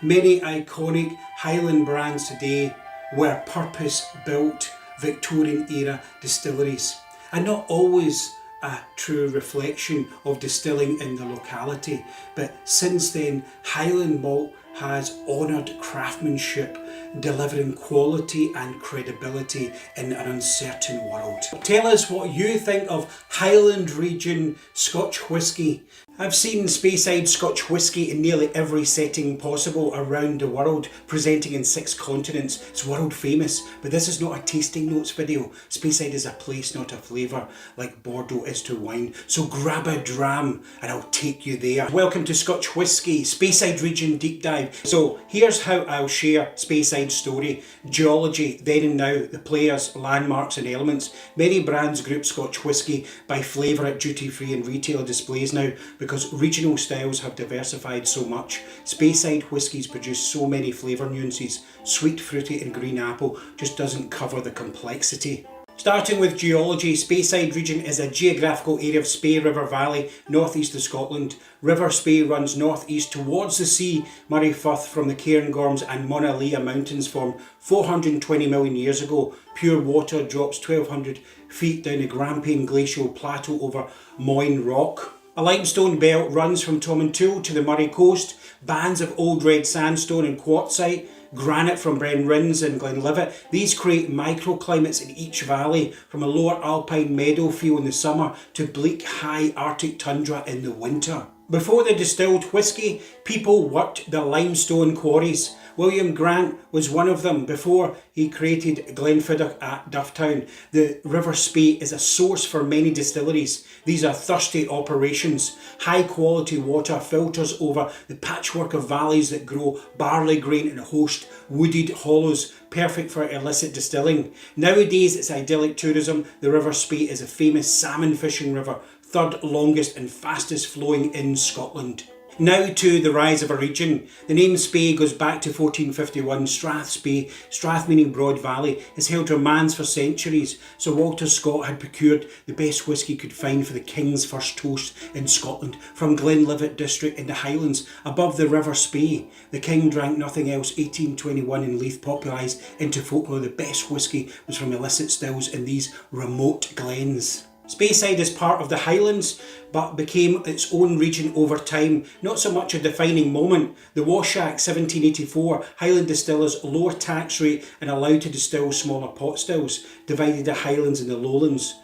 Many iconic Highland brands today were purpose-built Victorian era distilleries, and not always a true reflection of distilling in the locality. But since then, Highland malt has honoured craftsmanship, delivering quality and credibility in an uncertain world. Tell us what you think of Highland Region Scotch whisky. I've seen Speyside Scotch whisky in nearly every setting possible around the world, presenting in 6 continents. It's world famous, but this is not a tasting notes video. Speyside is a place, not a flavour, like Bordeaux is to wine. So grab a dram and I'll take you there. Welcome to Scotch Whisky, Speyside Region Deep Dive. So here's how I'll share Speyside's story, geology, then and now, the players, landmarks and elements. Many brands group Scotch whisky by flavour at duty free and retail displays now, because regional styles have diversified so much. Speyside whiskies produce so many flavour nuances. Sweet, fruity and green apple just doesn't cover the complexity. Starting with geology, Speyside Region is a geographical area of Spey River Valley, northeast of Scotland. River Spey runs northeast towards the sea. Moray Firth from the Cairngorms and Mauna Lea mountains formed 420 million years ago. Pure water drops 1200 feet down the Grampian Glacial Plateau over Moyne Rock. A limestone belt runs from Tomintoul to the Murray coast. Bands of old red sandstone and quartzite, granite from Bryn Rins and Glenlivet. These create microclimates in each valley, from a lower alpine meadow feel in the summer to bleak high Arctic tundra in the winter. Before they distilled whisky, people worked the limestone quarries. William Grant was one of them before he created Glenfiddich at Dufftown. The River Spey is a source for many distilleries. These are thirsty operations. High quality water filters over the patchwork of valleys that grow barley grain and host wooded hollows, perfect for illicit distilling. Nowadays it's idyllic tourism. The River Spey is a famous salmon fishing river, 3rd longest and fastest flowing in Scotland. Now to the rise of a region. The name Spey goes back to 1451. Strathspey, Strath meaning broad valley, has held romance for centuries. Sir Walter Scott had procured the best whisky he could find for the King's first toast in Scotland from Glenlivet district in the Highlands above the River Spey. The King drank nothing else. 1821 in Leith popularised into folklore the best whisky was from illicit stills in these remote glens. Speyside is part of the Highlands, but became its own region over time. Not so much a defining moment. The Wash Act 1784, Highland distillers lower tax rate and allowed to distill smaller pot stills, divided the Highlands and the Lowlands.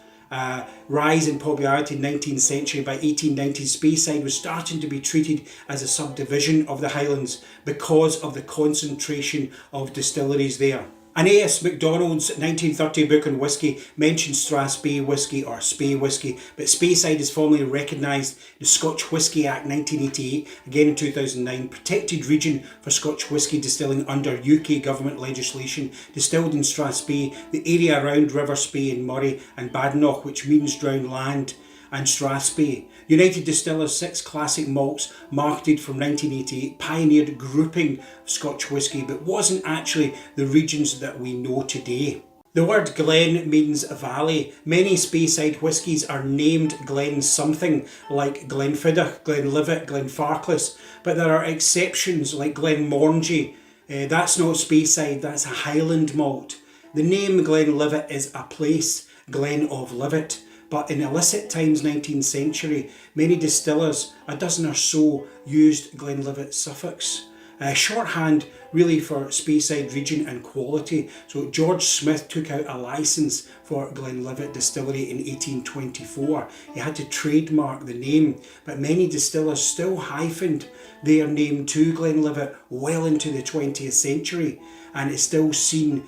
Rise in popularity in the 19th century. By 1890, Speyside was starting to be treated as a subdivision of the Highlands because of the concentration of distilleries there. An A.S. MacDonald's 1930 book on whisky mentions Strathspey whisky or Spey whisky, but Speyside is formally recognised. The Scotch Whisky Act 1988, again in 2009, protected region for Scotch whisky distilling under UK government legislation. Distilled in Strathspey, the area around River Spey and Moray and Badenoch, which means drowned land, and Strathspey. United Distillers 6 classic malts, marketed from 1988, pioneered grouping of Scotch whisky, but wasn't actually the regions that we know today. The word Glen means valley. Many Speyside whiskies are named Glen something, like Glenfiddich, Glenlivet, Glenfarclas, but there are exceptions like Glenmorangie. That's not Speyside, that's a Highland malt. The name Glenlivet is a place, Glen of Livet. But in illicit times, 19th century, many distillers, a dozen or so, used Glenlivet suffix. Shorthand really for Speyside region and quality. So George Smith took out a licence for Glenlivet distillery in 1824. He had to trademark the name, but many distillers still hyphened their name to Glenlivet well into the 20th century, and it's still seen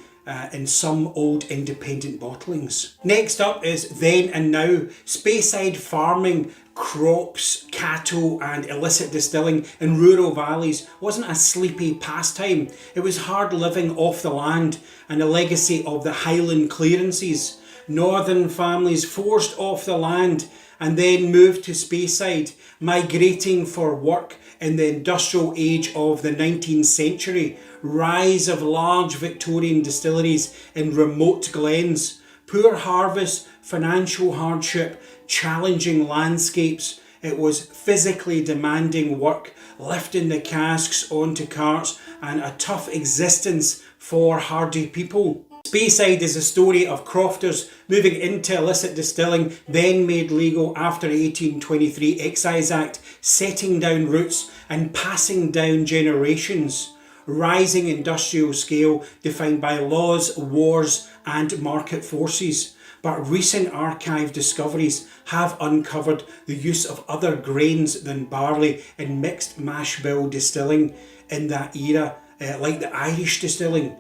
in some old independent bottlings. Next up is Then and Now. Speyside farming, crops, cattle and illicit distilling in rural valleys wasn't a sleepy pastime. It was hard living off the land and a legacy of the Highland clearances. Northern families forced off the land and then moved to Speyside, migrating for work in the industrial age of the 19th century. Rise of large Victorian distilleries in remote glens, poor harvest, financial hardship, challenging landscapes. It was physically demanding work, lifting the casks onto carts, and a tough existence for hardy people. Speyside is a story of crofters moving into illicit distilling, then made legal after the 1823 Excise Act, setting down roots and passing down generations. Rising industrial scale defined by laws, wars and market forces. But recent archive discoveries have uncovered the use of other grains than barley in mixed mash bill distilling in that era, like the Irish distilling.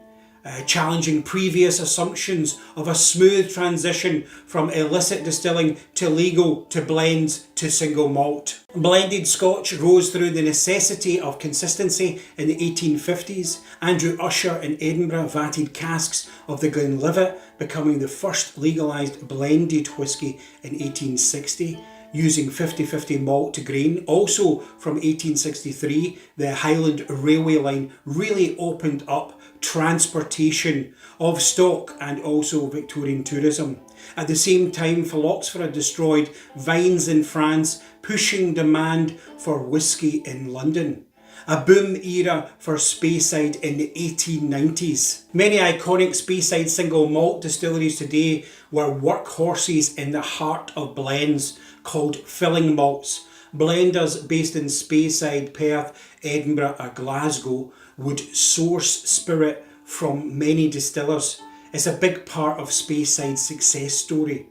Challenging previous assumptions of a smooth transition from illicit distilling to legal to blends to single malt. Blended Scotch rose through the necessity of consistency in the 1850s. Andrew Usher in Edinburgh vatted casks of the Glenlivet, becoming the first legalised blended whisky in 1860. Using 50-50 malt to grain. Also from 1863, the Highland Railway line really opened up transportation of stock and also Victorian tourism. At the same time, phylloxera destroyed vines in France, pushing demand for whisky in London. A boom era for Speyside in the 1890s. Many iconic Speyside single malt distilleries today were workhorses in the heart of blends called filling malts. Blenders based in Speyside, Perth, Edinburgh or Glasgow would source spirit from many distillers. It's a big part of Speyside's success story.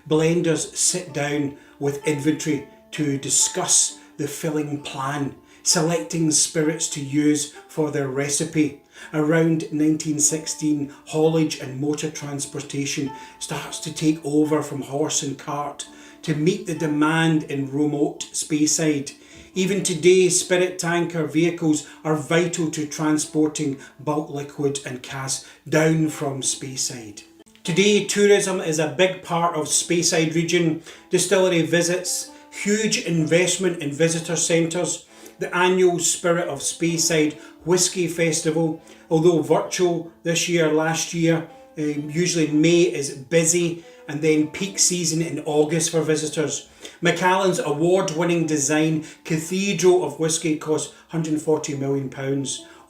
Blenders sit down with inventory to discuss the filling plan, selecting spirits to use for their recipe. Around 1916, haulage and motor transportation starts to take over from horse and cart to meet the demand in remote Speyside. Even today, spirit tanker vehicles are vital to transporting bulk liquid and casks down from Speyside. Today, tourism is a big part of Speyside Region. Distillery visits, huge investment in visitor centres, the annual Spirit of Speyside Whisky Festival, although virtual this year, last year, usually May is busy, and then peak season in August for visitors. Macallan's award-winning design Cathedral of Whisky cost £140 million,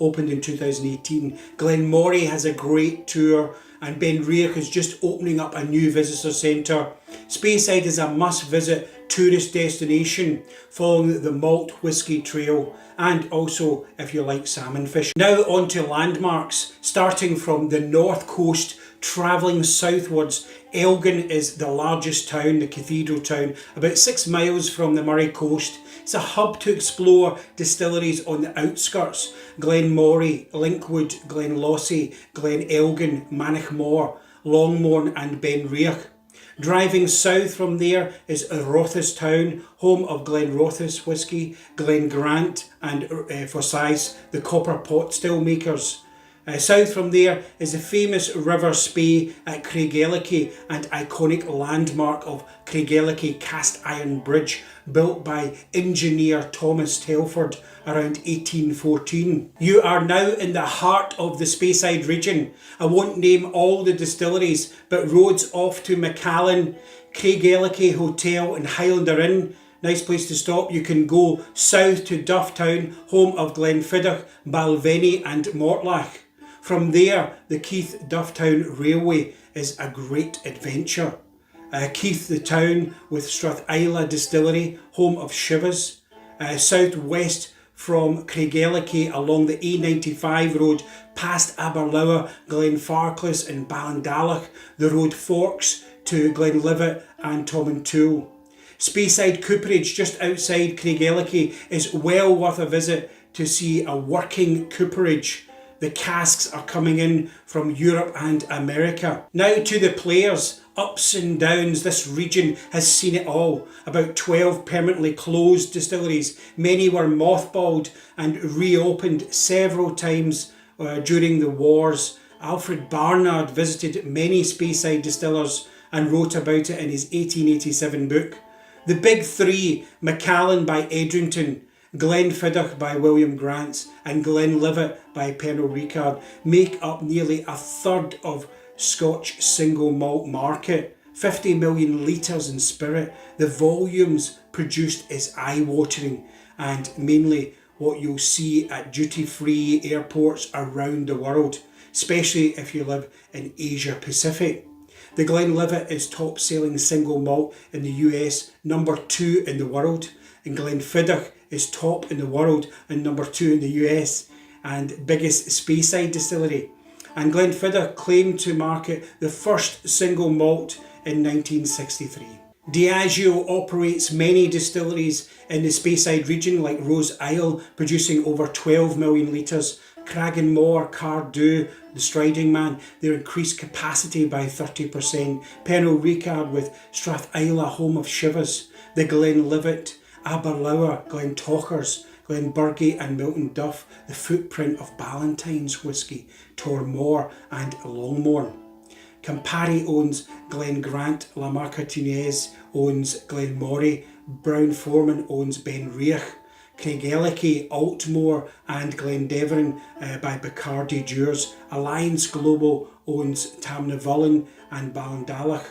opened in 2018. Glenmorangie has a great tour, and Benriach is just opening up a new visitor centre. Speyside is a must-visit tourist destination following the Malt Whisky Trail, and also if you like salmon fish. Now on to landmarks, starting from the north coast, travelling southwards. Elgin is the largest town, the cathedral town, about 6 miles from the Moray coast. It's a hub to explore distilleries on the outskirts. Glenmorangie, Linkwood, Glenlossie, Glen Elgin, Manachmore, Longmorn and Benriach. Driving south from there is Rothastown, home of Glenrothes whisky, Glen Grant and Forsyth, the copper pot still makers. South from there is the famous River Spey at Craigellachie and iconic landmark of Craigellachie cast iron bridge built by engineer Thomas Telford around 1814. You are now in the heart of the Speyside region. I won't name all the distilleries, but roads off to Macallan, Craigellachie Hotel and Highlander Inn. Nice place to stop. You can go south to Dufftown, home of Glenfiddich, Balvenie and Mortlach. From there, the Keith Dufftown Railway is a great adventure. Keith the town with Strathisla Distillery, home of Shivers. Southwest from Craigellachie along the A95 road past Aberlour, Glenfarclas and Ballindalach. The road forks to Glenlivet and Tomintoul. Speyside Cooperage just outside Craigellachie is well worth a visit to see a working cooperage. The casks are coming in from Europe and America. Now to the players. Ups and downs, this region has seen it all. About 12 permanently closed distilleries. Many were mothballed and reopened several times during the wars. Alfred Barnard visited many Speyside distillers and wrote about it in his 1887 book. The big three, Macallan by Edrington, Glenfiddich by William Grant and Glenlivet by Pernod Ricard, make up nearly a third of Scotch single malt market. 50 million litres in spirit. The volumes produced is eye-watering, and mainly what you'll see at duty-free airports around the world, especially if you live in Asia Pacific. The Glenlivet is top-selling single malt in the US, number 2 in the world, and Glenfiddich is top in the world and number 2 in the US, and biggest Speyside distillery. And Glenfiddich claimed to market the first single malt in 1963. Diageo operates many distilleries in the Speyside region, like Rose Isle, producing over 12 million litres. Cragganmore, Cardew, the Striding Man, their increased capacity by 30%. Pernod Ricard with Strathisla, home of Shivers. The Glenlivet, Aberlour, Glentochers, Glenburgie and Milton Duff, the footprint of Ballantine's whisky, Tormore and Longmorn. Campari owns Glengrant, La Marcatinez owns Glenmoray, Brown-Forman owns Benriach, Craigellachie, Altmore and Glendeveren by Bacardi Dures. Alliance Global owns Tamnavullen and Ballandalach.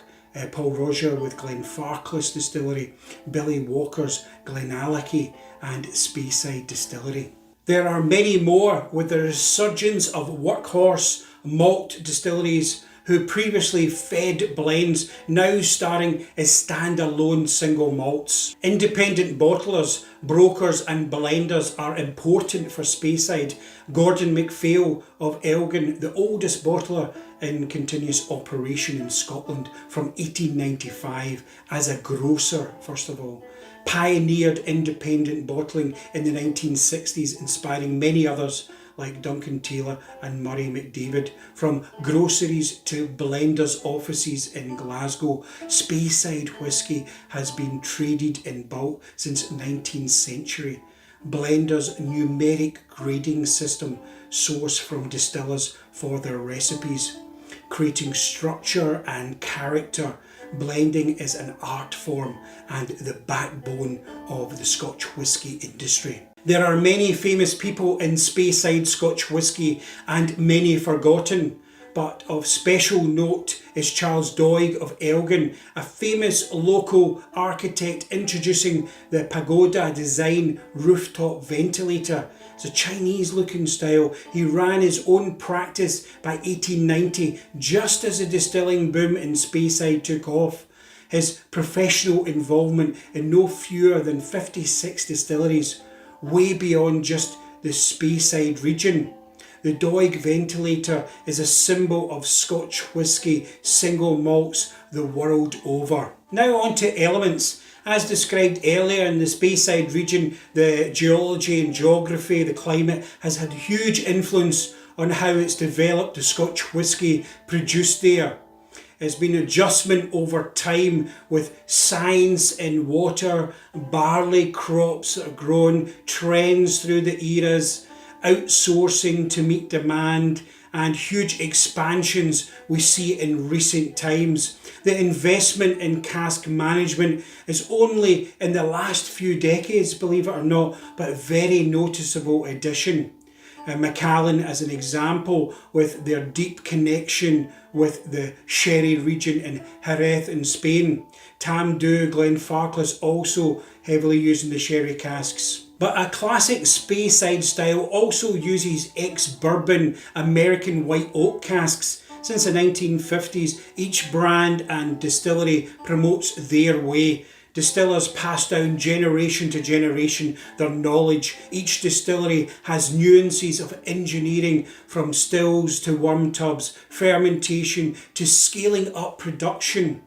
Paul Roger with Glenfarclas Distillery, Billy Walker's Glenallachie and Speyside Distillery. There are many more, with the resurgence of workhorse malt distilleries who previously fed blends, now starring as standalone single malts. Independent bottlers, brokers and blenders are important for Speyside. Gordon MacPhail of Elgin, the oldest bottler in continuous operation in Scotland from 1895 as a grocer, first of all. Pioneered independent bottling in the 1960s, inspiring many others like Duncan Taylor and Murray McDavid. From groceries to blenders' offices in Glasgow, Speyside whisky has been traded in bulk since 19th century. Blenders' numeric grading system source from distillers for their recipes. Creating structure and character, blending is an art form and the backbone of the Scotch whisky industry. There are many famous people in Speyside Scotch whisky and many forgotten, but of special note is Charles Doig of Elgin, a famous local architect introducing the pagoda design rooftop ventilator. It's a Chinese looking style. He ran his own practice by 1890, just as the distilling boom in Speyside took off. His professional involvement in no fewer than 56 distilleries, way beyond just the Speyside region. The Doig ventilator is a symbol of Scotch whisky single malts the world over. Now on to elements. As described earlier, in the Speyside region, the geology and geography, the climate has had huge influence on how it's developed the Scotch whisky produced there. It's been adjustment over time with science in water, barley crops that are grown, trends through the eras, outsourcing to meet demand, and huge expansions we see in recent times. The investment in cask management is only in the last few decades, believe it or not, but a very noticeable addition. Macallan as an example, with their deep connection with the sherry region in Jerez in Spain. Tamdhu, Glenfarclas also heavily using the sherry casks. But a classic Speyside style also uses ex-bourbon American white oak casks. Since the 1950s, each brand and distillery promotes their way. Distillers pass down generation to generation their knowledge. Each distillery has nuances of engineering, from stills to worm tubs, fermentation to scaling up production,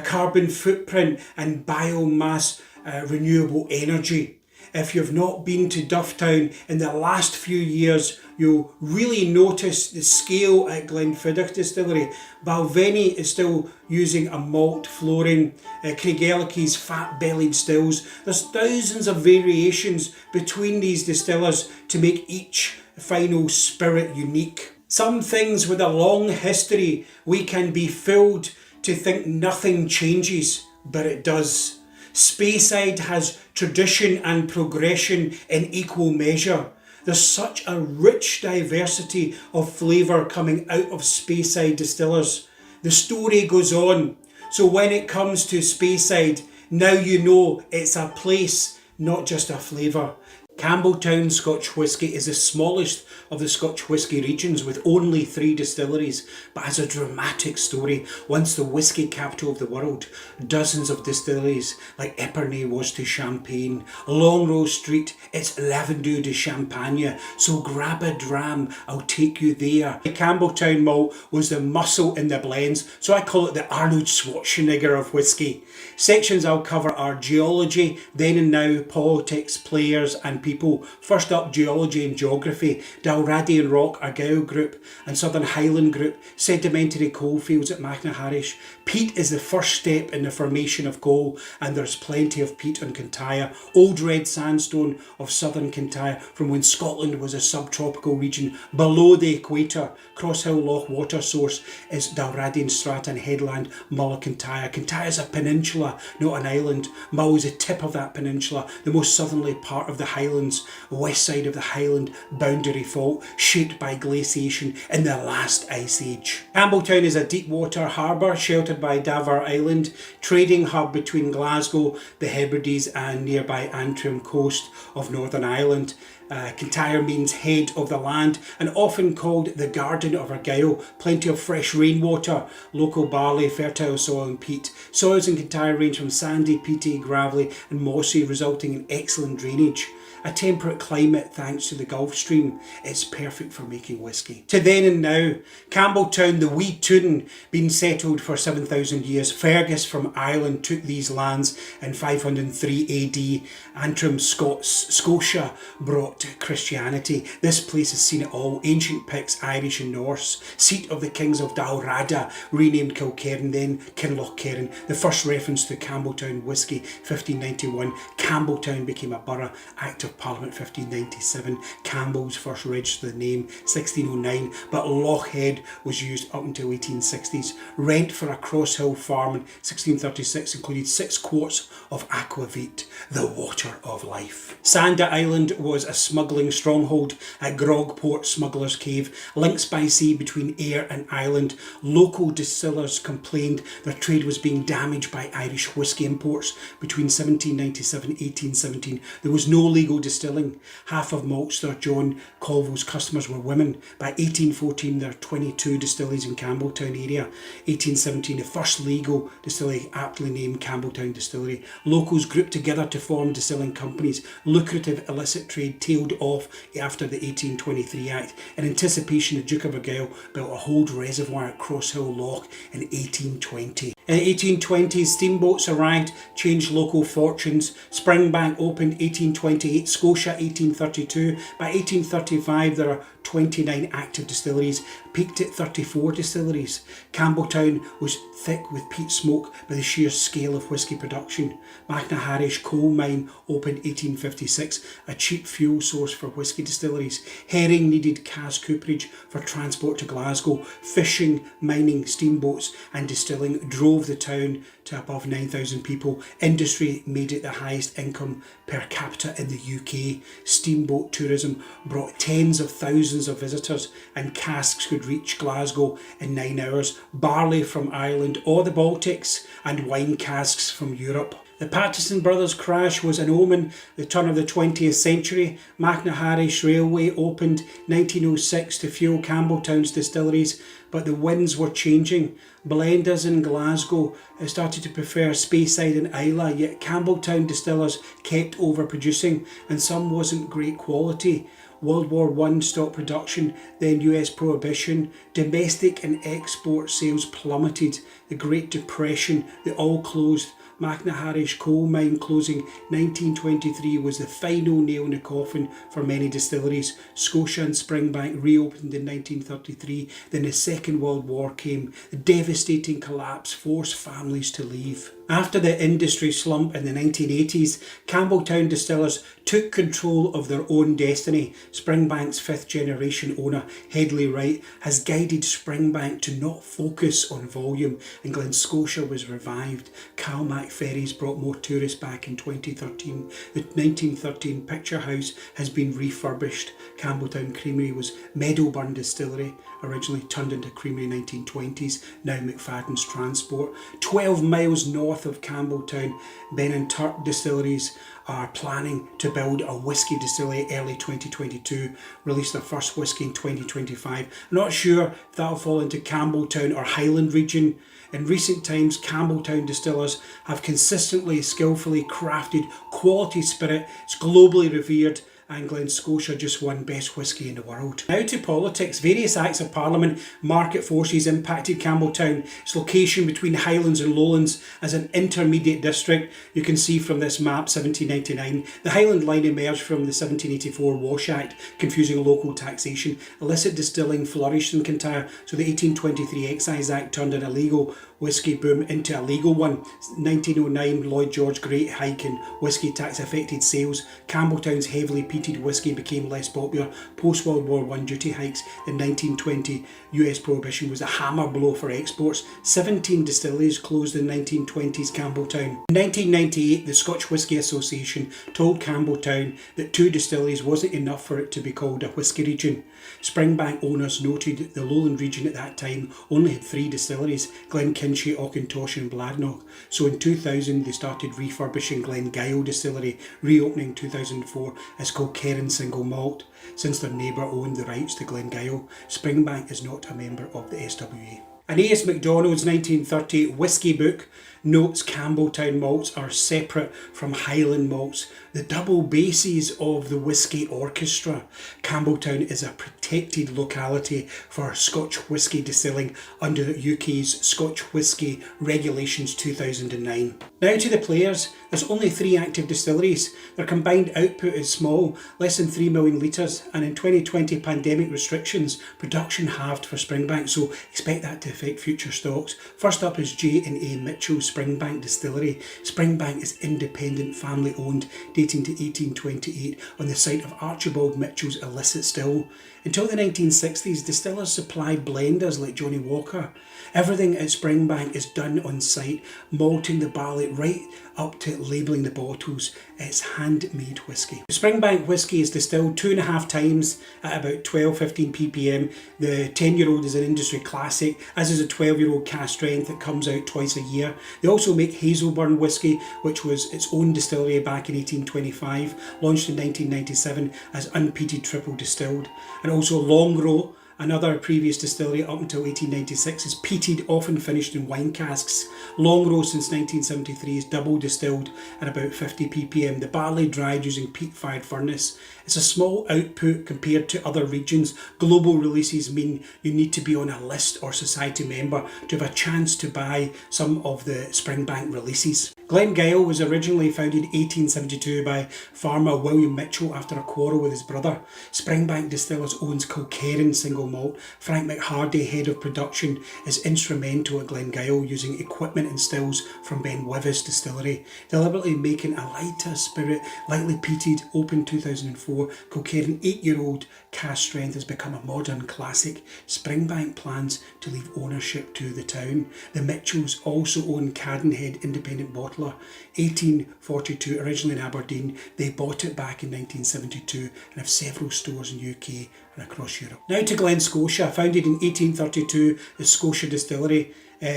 carbon footprint and biomass renewable energy. If you've not been to Dufftown in the last few years, you'll really notice the scale at Glenfiddich Distillery. Balvenie is still using a malt flooring, Craigellachie's fat-bellied stills. There's thousands of variations between these distillers to make each final spirit unique. Some things with a long history, we can be fooled to think nothing changes, but it does. Speyside has tradition and progression in equal measure. There's such a rich diversity of flavour coming out of Speyside distillers. The story goes on. So when it comes to Speyside, now you know it's a place, not just a flavour. Campbeltown Scotch Whisky is the smallest of the Scotch Whisky Regions with only 3 distilleries, but has a dramatic story. Once the whisky capital of the world, dozens of distilleries like Epernay was to Champagne, Longrose Street, it's Lavandou de Champagne, so grab a dram, I'll take you there. The Campbeltown malt was the muscle in the blends, so I call it the Arnold Schwarzenegger of whisky. Sections I'll cover are geology, then and now, politics, players and people. First up, geology and geography, Dalradian Rock Argyll Group and Southern Highland Group, sedimentary coalfields at Maghnaharish. Peat is the first step in the formation of coal, and there's plenty of peat on Kintyre. Old red sandstone of southern Kintyre from when Scotland was a subtropical region below the equator. Crosshill Loch water source is Dalradian Strata and Headland, Mull of Kintyre. Kintyre is a peninsula, not an island. Mull is the tip of that peninsula, the most southerly part of the Highlands, west side of the Highland boundary fault, shaped by glaciation in the last ice age. Campbeltown is a deep water harbour sheltered by Davar Island, trading hub between Glasgow, the Hebrides and nearby Antrim coast of Northern Ireland. Kintyre means head of the land and often called the Garden of Argyll. Plenty of fresh rainwater, local barley, fertile soil and peat. Soils in Kintyre range from sandy, peaty, gravelly and mossy, resulting in excellent drainage. A temperate climate thanks to the Gulf Stream. It's perfect for making whisky. To then and now, Campbeltown, the wee toon, been settled for 7,000 years. Fergus from Ireland took these lands in 503 AD. Antrim, Scotia brought Christianity. This place has seen it all. Ancient Picts, Irish and Norse. Seat of the Kings of Dalrada, renamed Kilkerran, then Kinlochkerran. The first reference to Campbeltown whisky, 1591. Campbeltown became a borough. Act of Parliament 1597, Campbell's first registered the name 1609, but Lochhead was used up until 1860s. Rent for a Crosshill farm in 1636 included 6 quarts of aquavit, the water of life. Sanda Island was a smuggling stronghold at Grogport Smuggler's Cave, links by sea between Ayr and Ireland. Local distillers complained their trade was being damaged by Irish whisky imports. Between 1797 and 1817, there was no legal distilling. Half of maltster John Colville's customers were women. By 1814 there are 22 distilleries in Campbeltown area. 1817 the first legal distillery, aptly named Campbeltown Distillery. Locals grouped together to form distilling companies. Lucrative illicit trade tailed off after the 1823 Act. In anticipation, the Duke of Argyll built a hold reservoir at Crosshill Loch in 1820. In the 1820s, steamboats arrived, changed local fortunes. Springbank opened 1828, Scotia 1832. By 1835 there are 29 active distilleries, peaked at 34 distilleries. Campbeltown was thick with peat smoke by the sheer scale of whisky production. Maghnaharish coal mine opened 1856, a cheap fuel source for whisky distilleries. Herring needed cask cooperage for transport to Glasgow. Fishing, mining, steamboats and distilling drove the town to above 9,000 people. Industry made it the highest income per capita in the UK. Steamboat tourism brought tens of thousands of visitors, and casks could reach Glasgow in 9 hours. Barley from Ireland or the Baltics, and wine casks from Europe. The Patterson Brothers crash was an omen. The turn of the 20th century. Maghnaharish Railway opened 1906 to fuel Campbeltown's distilleries, but the winds were changing. Blenders in Glasgow started to prefer Speyside and Islay, yet Campbeltown distillers kept overproducing, and some wasn't great quality. World War I stopped production, then US prohibition, domestic and export sales plummeted, the Great Depression, they all closed. Macnaharish coal mine closing 1923 was the final nail in the coffin for many distilleries. Scotia and Springbank reopened in 1933, then the Second World War came. The devastating collapse forced families to leave. After the industry slump in the 1980s, Campbeltown distillers took control of their own destiny. Springbank's fifth generation owner, Hedley Wright, has guided Springbank to not focus on volume, and Glen Scotia was revived. Calmac ferries brought more tourists back in 2013. The 1913 Picture House has been refurbished. Campbeltown Creamery was Meadowburn Distillery, originally turned into creamery 1920s, now McFadden's Transport. 12 miles north of Campbeltown, Ben and Turk Distilleries are planning to build a whisky distillery early 2022, release their first whisky in 2025. I'm not sure if that'll fall into Campbeltown or Highland Region. In recent times, Campbeltown distillers have consistently, skillfully crafted quality spirit. It's globally revered, and Glen Scotia just won Best Whisky in the World. Now to politics. Various acts of parliament, market forces impacted Campbeltown. Its location between Highlands and Lowlands as an intermediate district. You can see from this map, 1799. The Highland line emerged from the 1784 Wash Act, confusing local taxation. Illicit distilling flourished in Kintyre, so the 1823 Excise Act turned an illegal whisky boom into a legal one. 1909 Lloyd George Great hike in whisky tax affected sales. Campbeltown's heavily peated whisky became less popular. Post-World War I duty hikes in 1920 US prohibition was a hammer blow for exports. 17 distilleries closed in 1920s Campbeltown. In 1998 the Scotch Whisky Association told Campbeltown that 2 distilleries wasn't enough for it to be called a whisky region. Springbank owners noted the Lowland region at that time only had 3 distilleries, Glenkinchie, Auchintosh and Bladnoch. So in 2000 they started refurbishing Glengyle Distillery, reopening 2004 as Kilkerran Single Malt. Since their neighbour owned the rights to Glengyle, Springbank is not a member of the SWA. An A.S. MacDonald's 1930 whisky book notes Campbeltown malts are separate from Highland malts, the double basses of the whisky orchestra. Campbeltown is a protected locality for Scotch whisky distilling under the UK's Scotch Whisky Regulations 2009. Now to the players. There's only 3 active distilleries. Their combined output is small, less than 3 million litres, and in 2020 pandemic restrictions, production halved for Springbank, so expect that to affect future stocks. First up is J&A Mitchell's Springbank Distillery. Springbank is independent, family owned, dating to 1828 on the site of Archibald Mitchell's illicit still. Until the 1960s, distillers supplied blenders like Johnny Walker. Everything at Springbank is done on site, malting the barley right up to labelling the bottles. It's handmade whisky. The Springbank whisky is distilled 2.5 times at about 12-15 ppm. The 10-year-old is an industry classic, as is a 12-year-old cask strength that comes out twice a year. They also make Hazelburn whisky, which was its own distillery back in 1825, launched in 1997 as unpeated triple distilled. And also Longrow, another previous distillery up until 1896, is peated, often finished in wine casks. Longrow since 1973 is double distilled at about 50 ppm. The barley dried using peat-fired furnace. It's a small output compared to other regions. Global releases mean you need to be on a list or society member to have a chance to buy some of the Springbank releases. Glengyle was originally founded in 1872 by farmer William Mitchell after a quarrel with his brother. Springbank Distillers owns Kilkerran Single Malt. Frank McHardy, head of production, is instrumental at Glengyle, using equipment and stills from Ben Wivis Distillery, deliberately making a lighter spirit, lightly peated, opened 2004. Kilkerran 8-year-old cask strength has become a modern classic. Springbank plans to leave ownership to the town. The Mitchells also own Cadenhead Independent Bottler, 1842, originally in Aberdeen. They bought it back in 1972 and have several stores in UK and across Europe. Now to Glen Scotia, founded in 1832 as Scotia Distillery.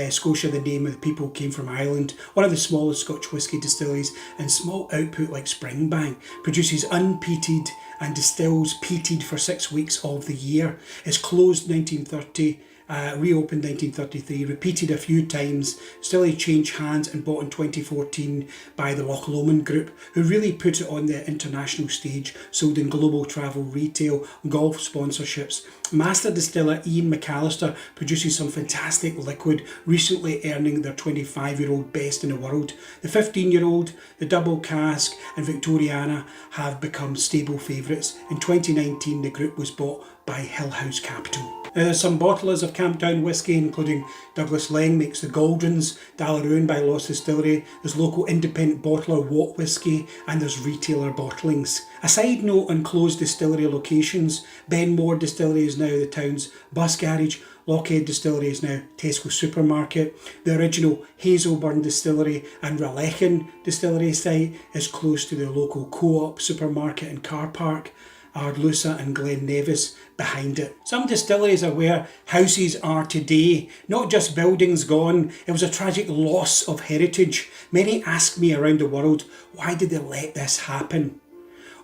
Scotia, the name of the people, came from Ireland. One of the smallest Scotch whisky distilleries, and small output like Springbank produces unpeated and distills peated for 6 weeks of the year. It's closed 1930 reopened 1933, repeated a few times, still changed hands and bought in 2014 by the Lowland Group, who really put it on the international stage, sold in global travel retail, golf sponsorships. Master distiller Ian McAllister produces some fantastic liquid, recently earning their 25-year-old best in the world. The 15-year-old, the double cask and Victoriana have become stable favourites. In 2019 the group was bought by Hill House Capital. Now there's some bottlers of Campbeltown whisky, including Douglas Leng makes the Goldrons, Dallaroon by Lost Distillery, there's local independent bottler Watt Whisky, and there's retailer bottlings. A side note on closed distillery locations: Benmore Distillery is now the town's bus garage, Lockheed Distillery is now Tesco supermarket, the original Hazelburn Distillery and Raleighan Distillery site is close to the local Co-op supermarket and car park. Ardlusa and Glen Nevis behind it. Some distilleries are where houses are today, not just buildings gone. It was a tragic loss of heritage. Many ask me around the world, why did they let this happen?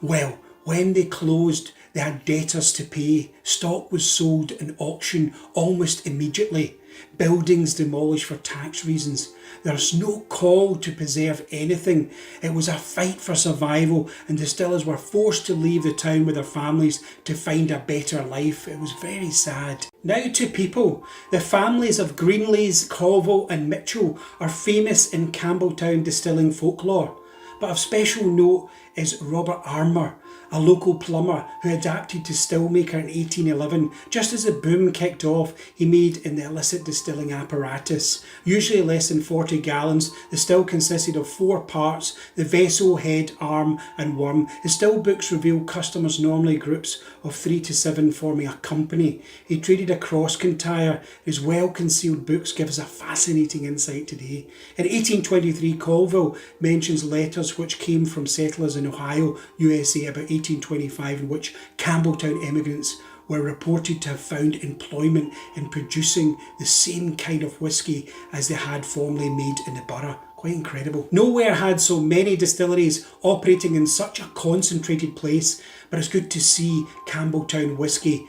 Well, when they closed, they had debtors to pay. Stock was sold in auction almost immediately. Buildings demolished for tax reasons. There's no call to preserve anything. It was a fight for survival, and distillers were forced to leave the town with their families to find a better life. It was very sad. Now to people. The families of Greenleys, Colville and Mitchell are famous in Campbeltown distilling folklore. But of special note is Robert Armour, a local plumber who adapted to stillmaker in 1811. Just as the boom kicked off, he made in the illicit distilling apparatus. Usually less than 40 gallons, the still consisted of 4 parts: the vessel, head, arm and worm. His still books reveal customers normally groups of 3 to 7 forming a company. He traded across Kintyre. His well-concealed books give us a fascinating insight today. In 1823, Colville mentions letters which came from settlers in Ohio, USA about 1825, in which Campbeltown immigrants were reported to have found employment in producing the same kind of whisky as they had formerly made in the borough. Quite incredible. Nowhere had so many distilleries operating in such a concentrated place, but it's good to see Campbeltown whisky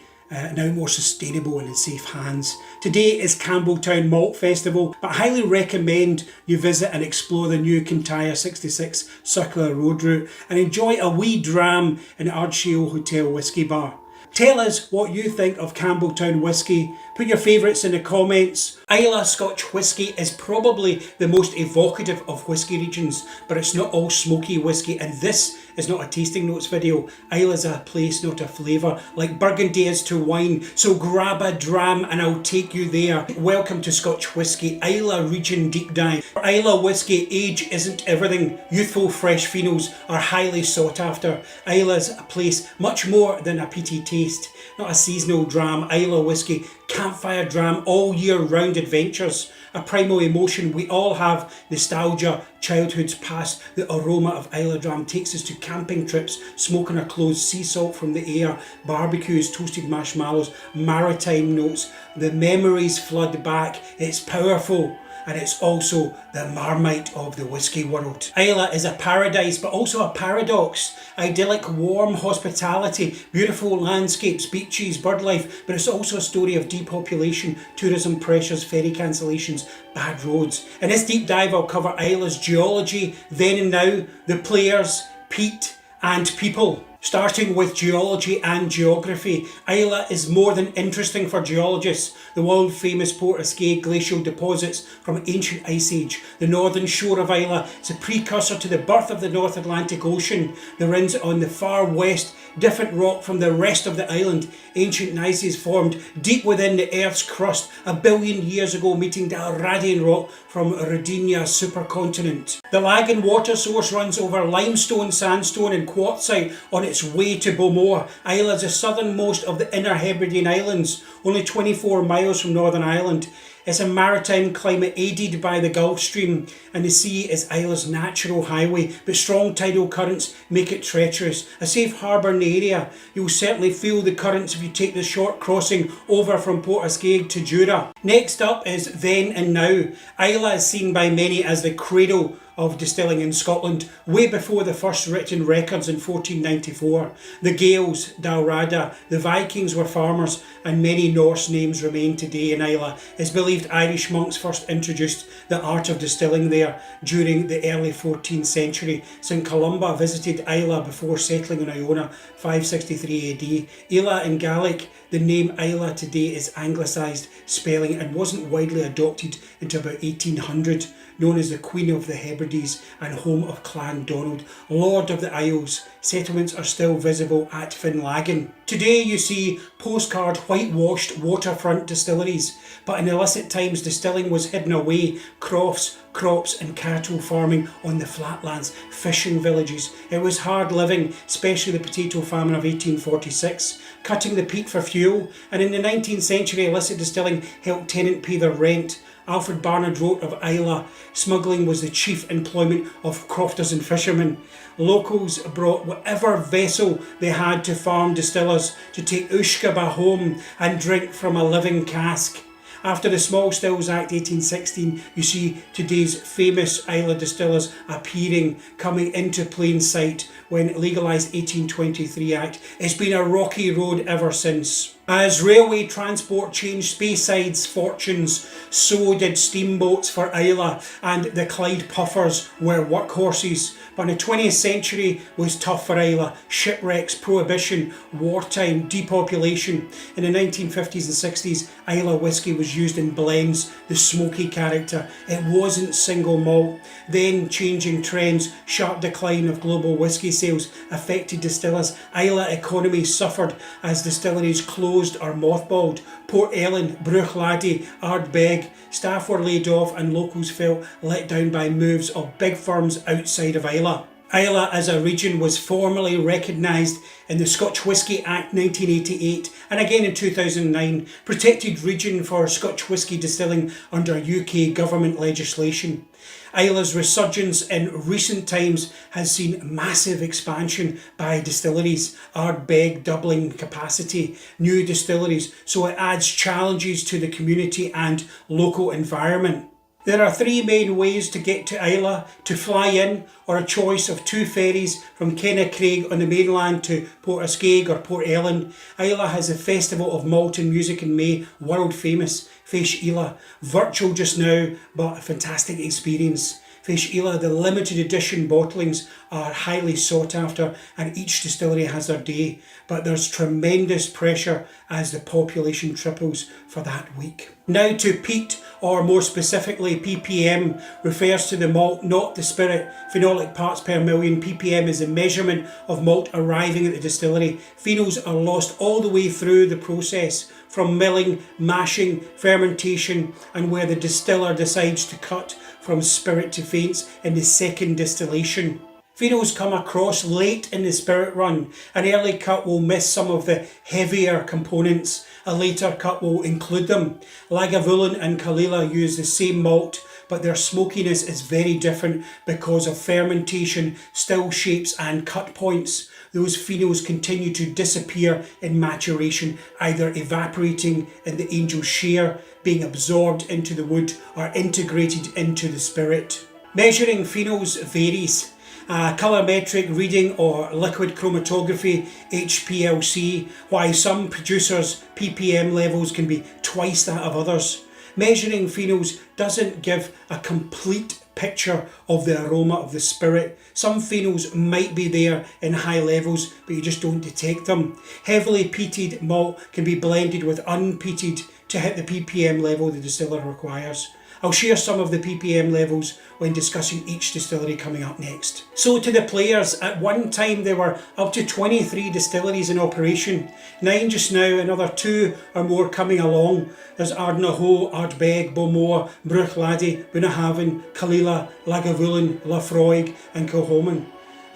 now more sustainable and in safe hands. Today is Campbeltown Malt Festival, but I highly recommend you visit and explore the new Kintyre 66 Circular Road route and enjoy a wee dram in Ardshale Hotel Whisky Bar. Tell us what you think of Campbeltown whisky. Put your favourites in the comments. Islay Scotch whisky is probably the most evocative of whisky regions, but it's not all smoky whisky, and this is not a tasting notes video. Islay is a place, not a flavour, like Burgundy is to wine, so grab a dram and I'll take you there. Welcome to Scotch Whisky Islay Region Deep Dive. For Islay whisky, age isn't everything. Youthful fresh phenols are highly sought after. Islay's a place much more than a peaty taste, not a seasonal dram. Islay whisky, campfire dram, all year round adventures. A primal emotion we all have, nostalgia, childhood's past. The aroma of Islay dram takes us to camping trips, smoking our clothes, sea salt from the air, barbecues, toasted marshmallows, maritime notes. The memories flood back. It's powerful. And it's also the Marmite of the whisky world. Islay is a paradise, but also a paradox. Idyllic, warm hospitality, beautiful landscapes, beaches, bird life, but it's also a story of depopulation, tourism pressures, ferry cancellations, bad roads. In this deep dive, I'll cover Islay's geology, then and now, the players, peat, and people. Starting with geology and geography, Islay is more than interesting for geologists. The world famous Portishead glacial deposits from ancient Ice Age. The northern shore of Islay is a precursor to the birth of the North Atlantic Ocean. The rinds on the far west, different rock from the rest of the island. Ancient gneisses formed deep within the Earth's crust a billion years ago, meeting Dalradian rock from Rodinia supercontinent. The Lagan water source runs over limestone, sandstone and quartzite on its way to Beaumont. Islay is the southernmost of the Inner Hebridean Islands, only 24 miles from Northern Ireland. It's a maritime climate aided by the Gulf Stream, and the sea is Islay's natural highway, but strong tidal currents make it treacherous. A safe harbour in the area. You'll certainly feel the currents if you take the short crossing over from Portishead to Jura. Next up is then and now. Islay is seen by many as the cradle of distilling in Scotland, way before the first written records in 1494. The Gaels, Dalrada, the Vikings were farmers, and many Norse names remain today in Islay. It's believed Irish monks first introduced the art of distilling there during the early 14th century. St Columba visited Islay before settling on Iona, 563 AD. Islay in Gaelic, the name Islay today is anglicised spelling and wasn't widely adopted until about 1800. Known as the Queen of the Hebrides and home of Clan Donald, Lord of the Isles. Settlements are still visible at Finlaggan. Today you see postcard whitewashed waterfront distilleries, but in illicit times distilling was hidden away, crofts, crops and cattle farming on the flatlands, fishing villages. It was hard living, especially the potato famine of 1846, cutting the peat for fuel, and in the 19th century illicit distilling helped tenants pay their rent. Alfred Barnard wrote of Islay, smuggling was the chief employment of crofters and fishermen. Locals brought whatever vessel they had to farm distillers to take ushkaba home and drink from a living cask. After the Small Stills Act 1816, you see today's famous Islay distillers appearing, coming into plain sight when legalised 1823 Act. It's been a rocky road ever since. As railway transport changed Speyside's fortunes, so did steamboats for Islay, and the Clyde puffers were workhorses. But the 20th century was tough for Islay. Shipwrecks, prohibition, wartime, depopulation. In the 1950s and 60s, Islay whisky was used in blends, the smoky character. It wasn't single malt. Then changing trends, sharp decline of global whisky sales affected distillers. Islay economy suffered as distilleries closed or mothballed. Port Ellen, Bruichladdich, Ardbeg, staff were laid off and locals felt let down by moves of big firms outside of Islay. Islay as a region was formally recognised in the Scotch Whisky Act 1988 and again in 2009, protected region for Scotch whisky distilling under UK government legislation. Islay's resurgence in recent times has seen massive expansion by distilleries, Ardbeg doubling capacity, new distilleries, so it adds challenges to the community and local environment. There are three main ways to get to Islay: to fly in, or a choice of two ferries from Kennacraig on the mainland to Port Ascaig or Port Ellen. Islay has a festival of malt and music in May, world famous, Feis Ila, virtual just now, but a fantastic experience. Feis Ila, the limited edition bottlings are highly sought after and each distillery has their day, but there's tremendous pressure as the population triples for that week. Now to peat, or more specifically ppm, refers to the malt, not the spirit. Phenolic parts per million. Ppm is a measurement of malt arriving at the distillery. Phenols are lost all the way through the process, from milling, mashing, fermentation, and where the distiller decides to cut from spirit to faints in the second distillation. Phenols come across late in the spirit run. An early cut will miss some of the heavier components. A later cut will include them. Lagavulin and Kalila use the same malt, but their smokiness is very different because of fermentation, still shapes and cut points. Those phenols continue to disappear in maturation, either evaporating in the angel's share, being absorbed into the wood, or integrated into the spirit. Measuring phenols varies. Colorimetric reading or liquid chromatography, HPLC, while some producers' ppm levels can be twice that of others. Measuring phenols doesn't give a complete picture of the aroma of the spirit. Some phenols might be there in high levels, but you just don't detect them. Heavily peated malt can be blended with unpeated to hit the ppm level the distiller requires. I'll share some of the ppm levels when discussing each distillery coming up next. So to the players, at one time there were up to 23 distilleries in operation. 9 just now, another 2 or more coming along. There's Ardnahoe, Ardbeg, Beaumore, Bruichladdich, Bunnahabhain, Kalila, Lagavulin, Laphroaig and Kilchoman.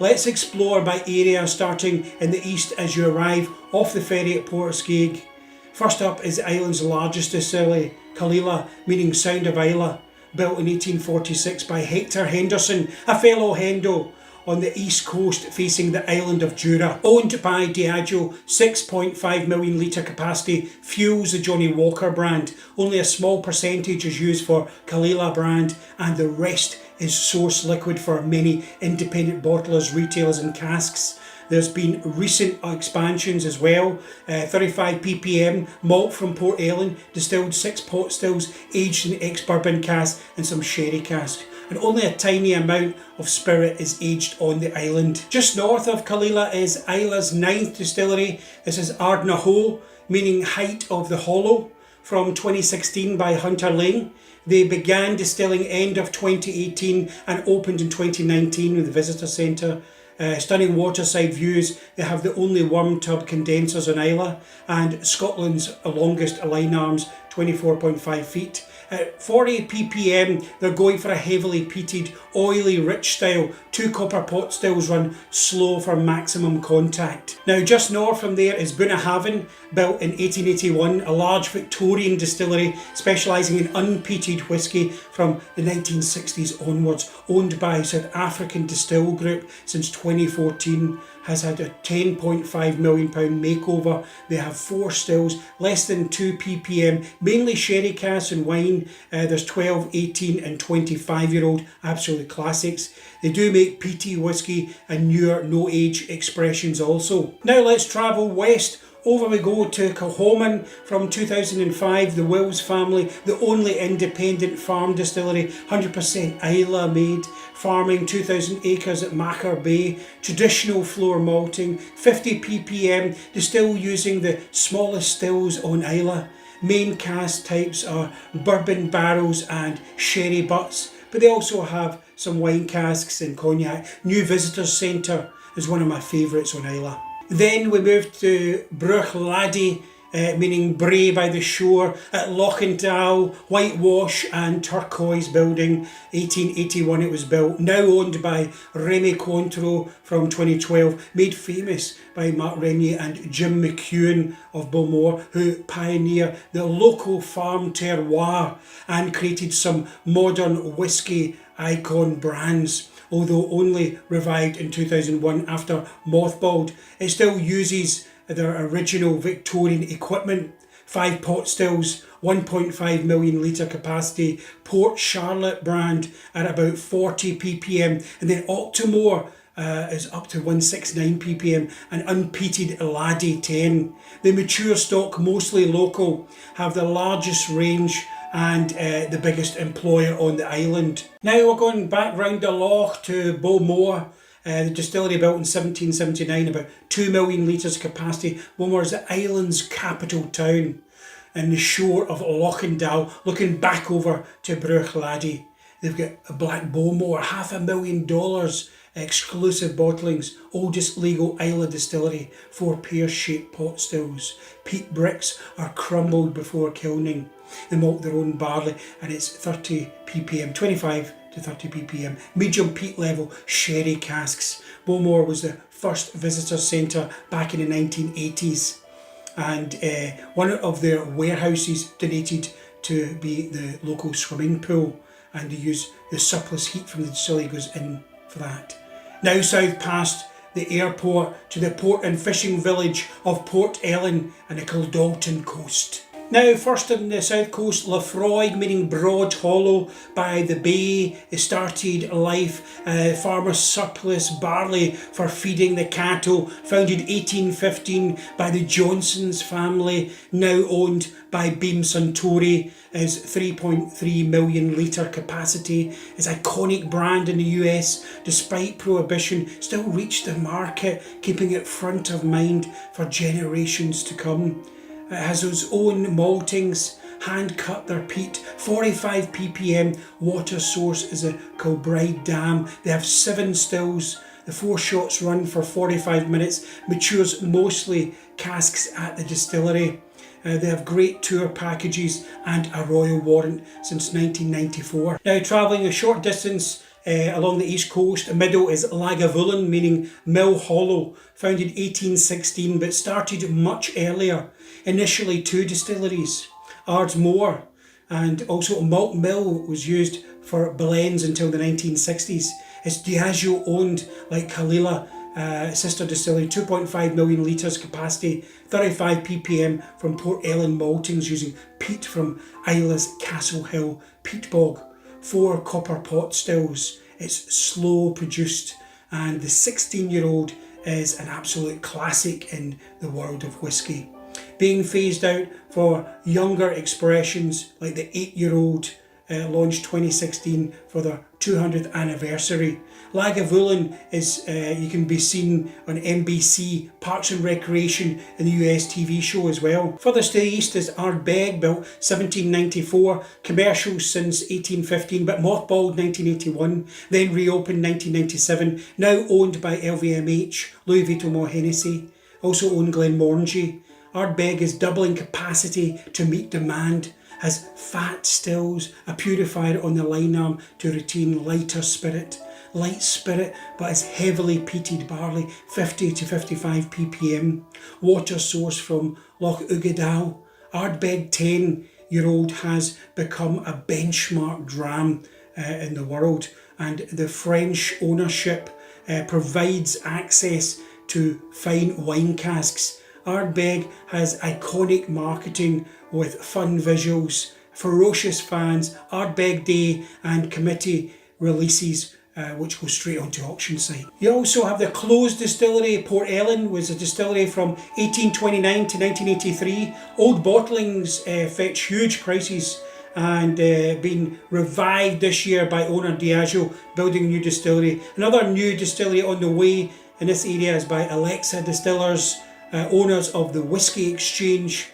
Let's explore by area, starting in the east as you arrive off the ferry at Port Ascaig. First up is the island's largest distillery, Kalila, meaning Sound of Islay, built in 1846 by Hector Henderson, a fellow Hendo, on the east coast facing the island of Jura. Owned by Diageo, 6.5 million litre capacity, fuels the Johnnie Walker brand. Only a small percentage is used for Kalila brand and the rest is source liquid for many independent bottlers, retailers and casks. There's been recent expansions as well. 35 ppm malt from Port Ellen, distilled 6 pot stills, aged in ex-bourbon cask and some sherry cask. And only a tiny amount of spirit is aged on the island. Just north of Kalila is Islay's 9th distillery. This is Ardnahoe, meaning height of the hollow, from 2016 by Hunter Lane. They began distilling end of 2018 and opened in 2019 with the visitor centre. Stunning waterside views. They have the only worm tub condensers on Islay and Scotland's longest line arms, 24.5 feet. At 40 ppm, they're going for a heavily peated, oily, rich style. 2 copper pot stills run slow for maximum contact. Now, just north from there is Bunnahabhain, built in 1881, a large Victorian distillery specialising in unpeated whisky from the 1960s onwards, owned by South African Distill Group since 2014. Has had a £10.5 million makeover. They have 4 stills, less than 2 ppm, mainly sherry casks and wine. There's 12, 18 and 25-year-old absolute classics. They do make peaty whisky and newer no-age expressions also. Now let's travel west. Over we go to Kilchoman from 2005, the Wills family, the only independent farm distillery, 100% Islay made, farming 2,000 acres at Macher Bay, traditional floor malting, 50 ppm, distilled using the smallest stills on Islay. Main cask types are bourbon barrels and sherry butts, but they also have some wine casks and cognac. New Visitors Centre is one of my favourites on Islay. Then we moved to Bruichladdich, meaning Bray by the shore, at Lochindow, whitewash and turquoise building. 1881 it was built, now owned by Remy Cointreau from 2012, made famous by Mark Renier and Jim McEwan of Beaumont, who pioneered the local farm terroir and created some modern whisky icon brands. Although only revived in 2001 after mothballed, it still uses their original Victorian equipment. 5 pot stills, 1.5 million litre capacity, Port Charlotte brand at about 40 ppm, and then Octomore is up to 169 ppm, and unpeated Laddie 10. The mature stock, mostly local, have the largest range and the biggest employer on the island. Now we're going back round the loch to Beaumont. The distillery built in 1779, about 2 million litres capacity. Beaumont is the island's capital town and the shore of Lochindow, looking back over to Bruichladdich. They've got a Black Beaumont, $500,000 exclusive bottlings, oldest legal Islay distillery, 4 pear-shaped pot stills. Peat bricks are crumbled before kilning. They malt their own barley and it's 30 ppm, 25 to 30 ppm. Medium peat level sherry casks. Beaumont was the first visitor centre back in the 1980s, and one of their warehouses donated to be the local swimming pool, and they use the surplus heat from the distillery goes in for that. Now south past the airport to the port and fishing village of Port Ellen and the Campbeltown coast. Now first on the south coast, Lafroig, meaning broad hollow by the bay. They started life, farmers' surplus barley for feeding the cattle, founded 1815 by the Johnsons family, now owned by Beam Suntory, is 3.3 million litre capacity, is iconic brand in the US, despite prohibition, still reached the market, keeping it front of mind for generations to come. It has its own maltings, hand cut their peat, 45 ppm, water source is a Kilbride Dam. They have 7 stills, the 4 shots run for 45 minutes, matures mostly casks at the distillery. They have great tour packages and a royal warrant since 1994. Now travelling a short distance along the east coast, the middle is Lagavulin, meaning Mill Hollow, founded 1816 but started much earlier. Initially 2 distilleries, Ardmore, and also a malt mill was used for blends until the 1960s. It's Diageo owned like Kalila, sister distillery, 2.5 million litres capacity, 35 ppm from Port Ellen maltings using peat from Islay's Castle Hill peat bog. 4 copper pot stills. It's slow produced, and the 16-year-old is an absolute classic in the world of whisky. Being phased out for younger expressions like the 8-year-old launched 2016 for their 200th anniversary. Lagavulin is, you can be seen on NBC Parks and Recreation in the US TV show as well. Furthest to the east is Ardbeg, built 1794, commercial since 1815 but mothballed 1981, then reopened 1997, now owned by LVMH, Louis Vuitton More Hennessy, also owned Glenmorangie. Ardbeg is doubling capacity to meet demand, has fat stills, a purifier on the line arm to retain lighter spirit. Light spirit, but is heavily peated barley, 50 to 55 ppm. Water source from Loch Ugadal. Ardbeg 10-year-old has become a benchmark dram in the world, and the French ownership provides access to fine wine casks. Ardbeg has iconic marketing with fun visuals, ferocious fans, Ardbeg Day and committee releases which go straight onto auction site. You also have the closed distillery. Port Ellen was a distillery from 1829 to 1983. Old bottlings fetch huge prices, and been revived this year by owner Diageo, building a new distillery. Another new distillery on the way in this area is by Alexa Distillers, owners of the Whisky Exchange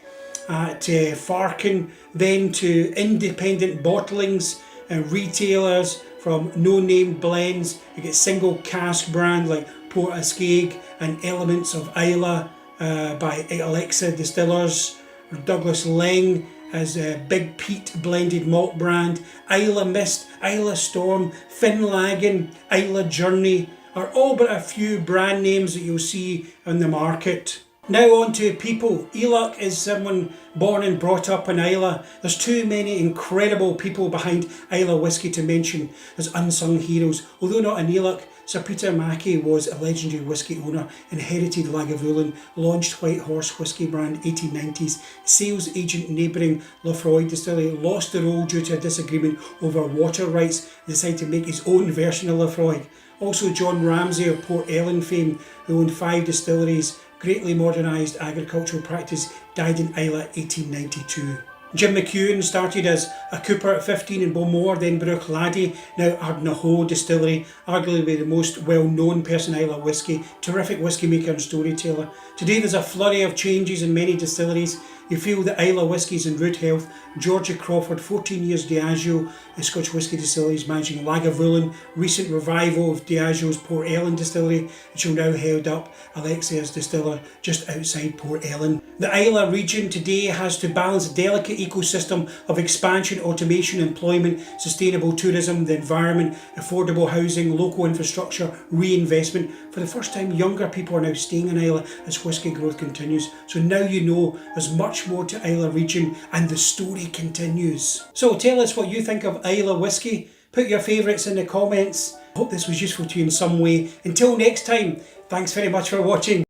at Farkin, then to independent bottlings and retailers, from no-name blends. You get single cask brand like Port Ascaig and elements of Islay by Alexa Distillers. Douglas Leng has a Big Pete blended malt brand. Islay Mist, Islay Storm, Finlagen, Islay Journey are all but a few brand names that you'll see on the market. Now on to people. Elach is someone born and brought up in Islay. There's too many incredible people behind Islay whisky to mention. There's unsung heroes. Although not in Elach, Sir Peter Mackey was a legendary whisky owner, inherited Lagavulin, launched White Horse whisky brand 1890s, sales agent neighbouring Lefroy distillery, lost the role due to a disagreement over water rights, decided to make his own version of Lefroy. Also John Ramsay of Port Ellen fame, who owned 5 distilleries, greatly modernised agricultural practice, died in Islay 1892. Jim McEwan started as a cooper at 15 in Beaumore, then Bruch Laddie, now Ardnahoe Distillery, arguably the most well-known person in Islay whisky, terrific whisky maker and storyteller. Today there's a flurry of changes in many distilleries. You feel the Islay whiskies in rude health. Georgia Crawford, 14 years Diageo, Scotch Whisky Distilleries, managing Lagavulin, recent revival of Diageo's Port Ellen Distillery, which will now held up Alexia's distiller just outside Port Ellen. The Islay region today has to balance a delicate ecosystem of expansion, automation, employment, sustainable tourism, the environment, affordable housing, local infrastructure, reinvestment. For the first time, younger people are now staying in Islay as whisky growth continues. So now you know there's much more to Islay region, and the story continues. So tell us what you think of Islay whisky. Put your favourites in the comments. Hope this was useful to you in some way. Until next time, thanks very much for watching.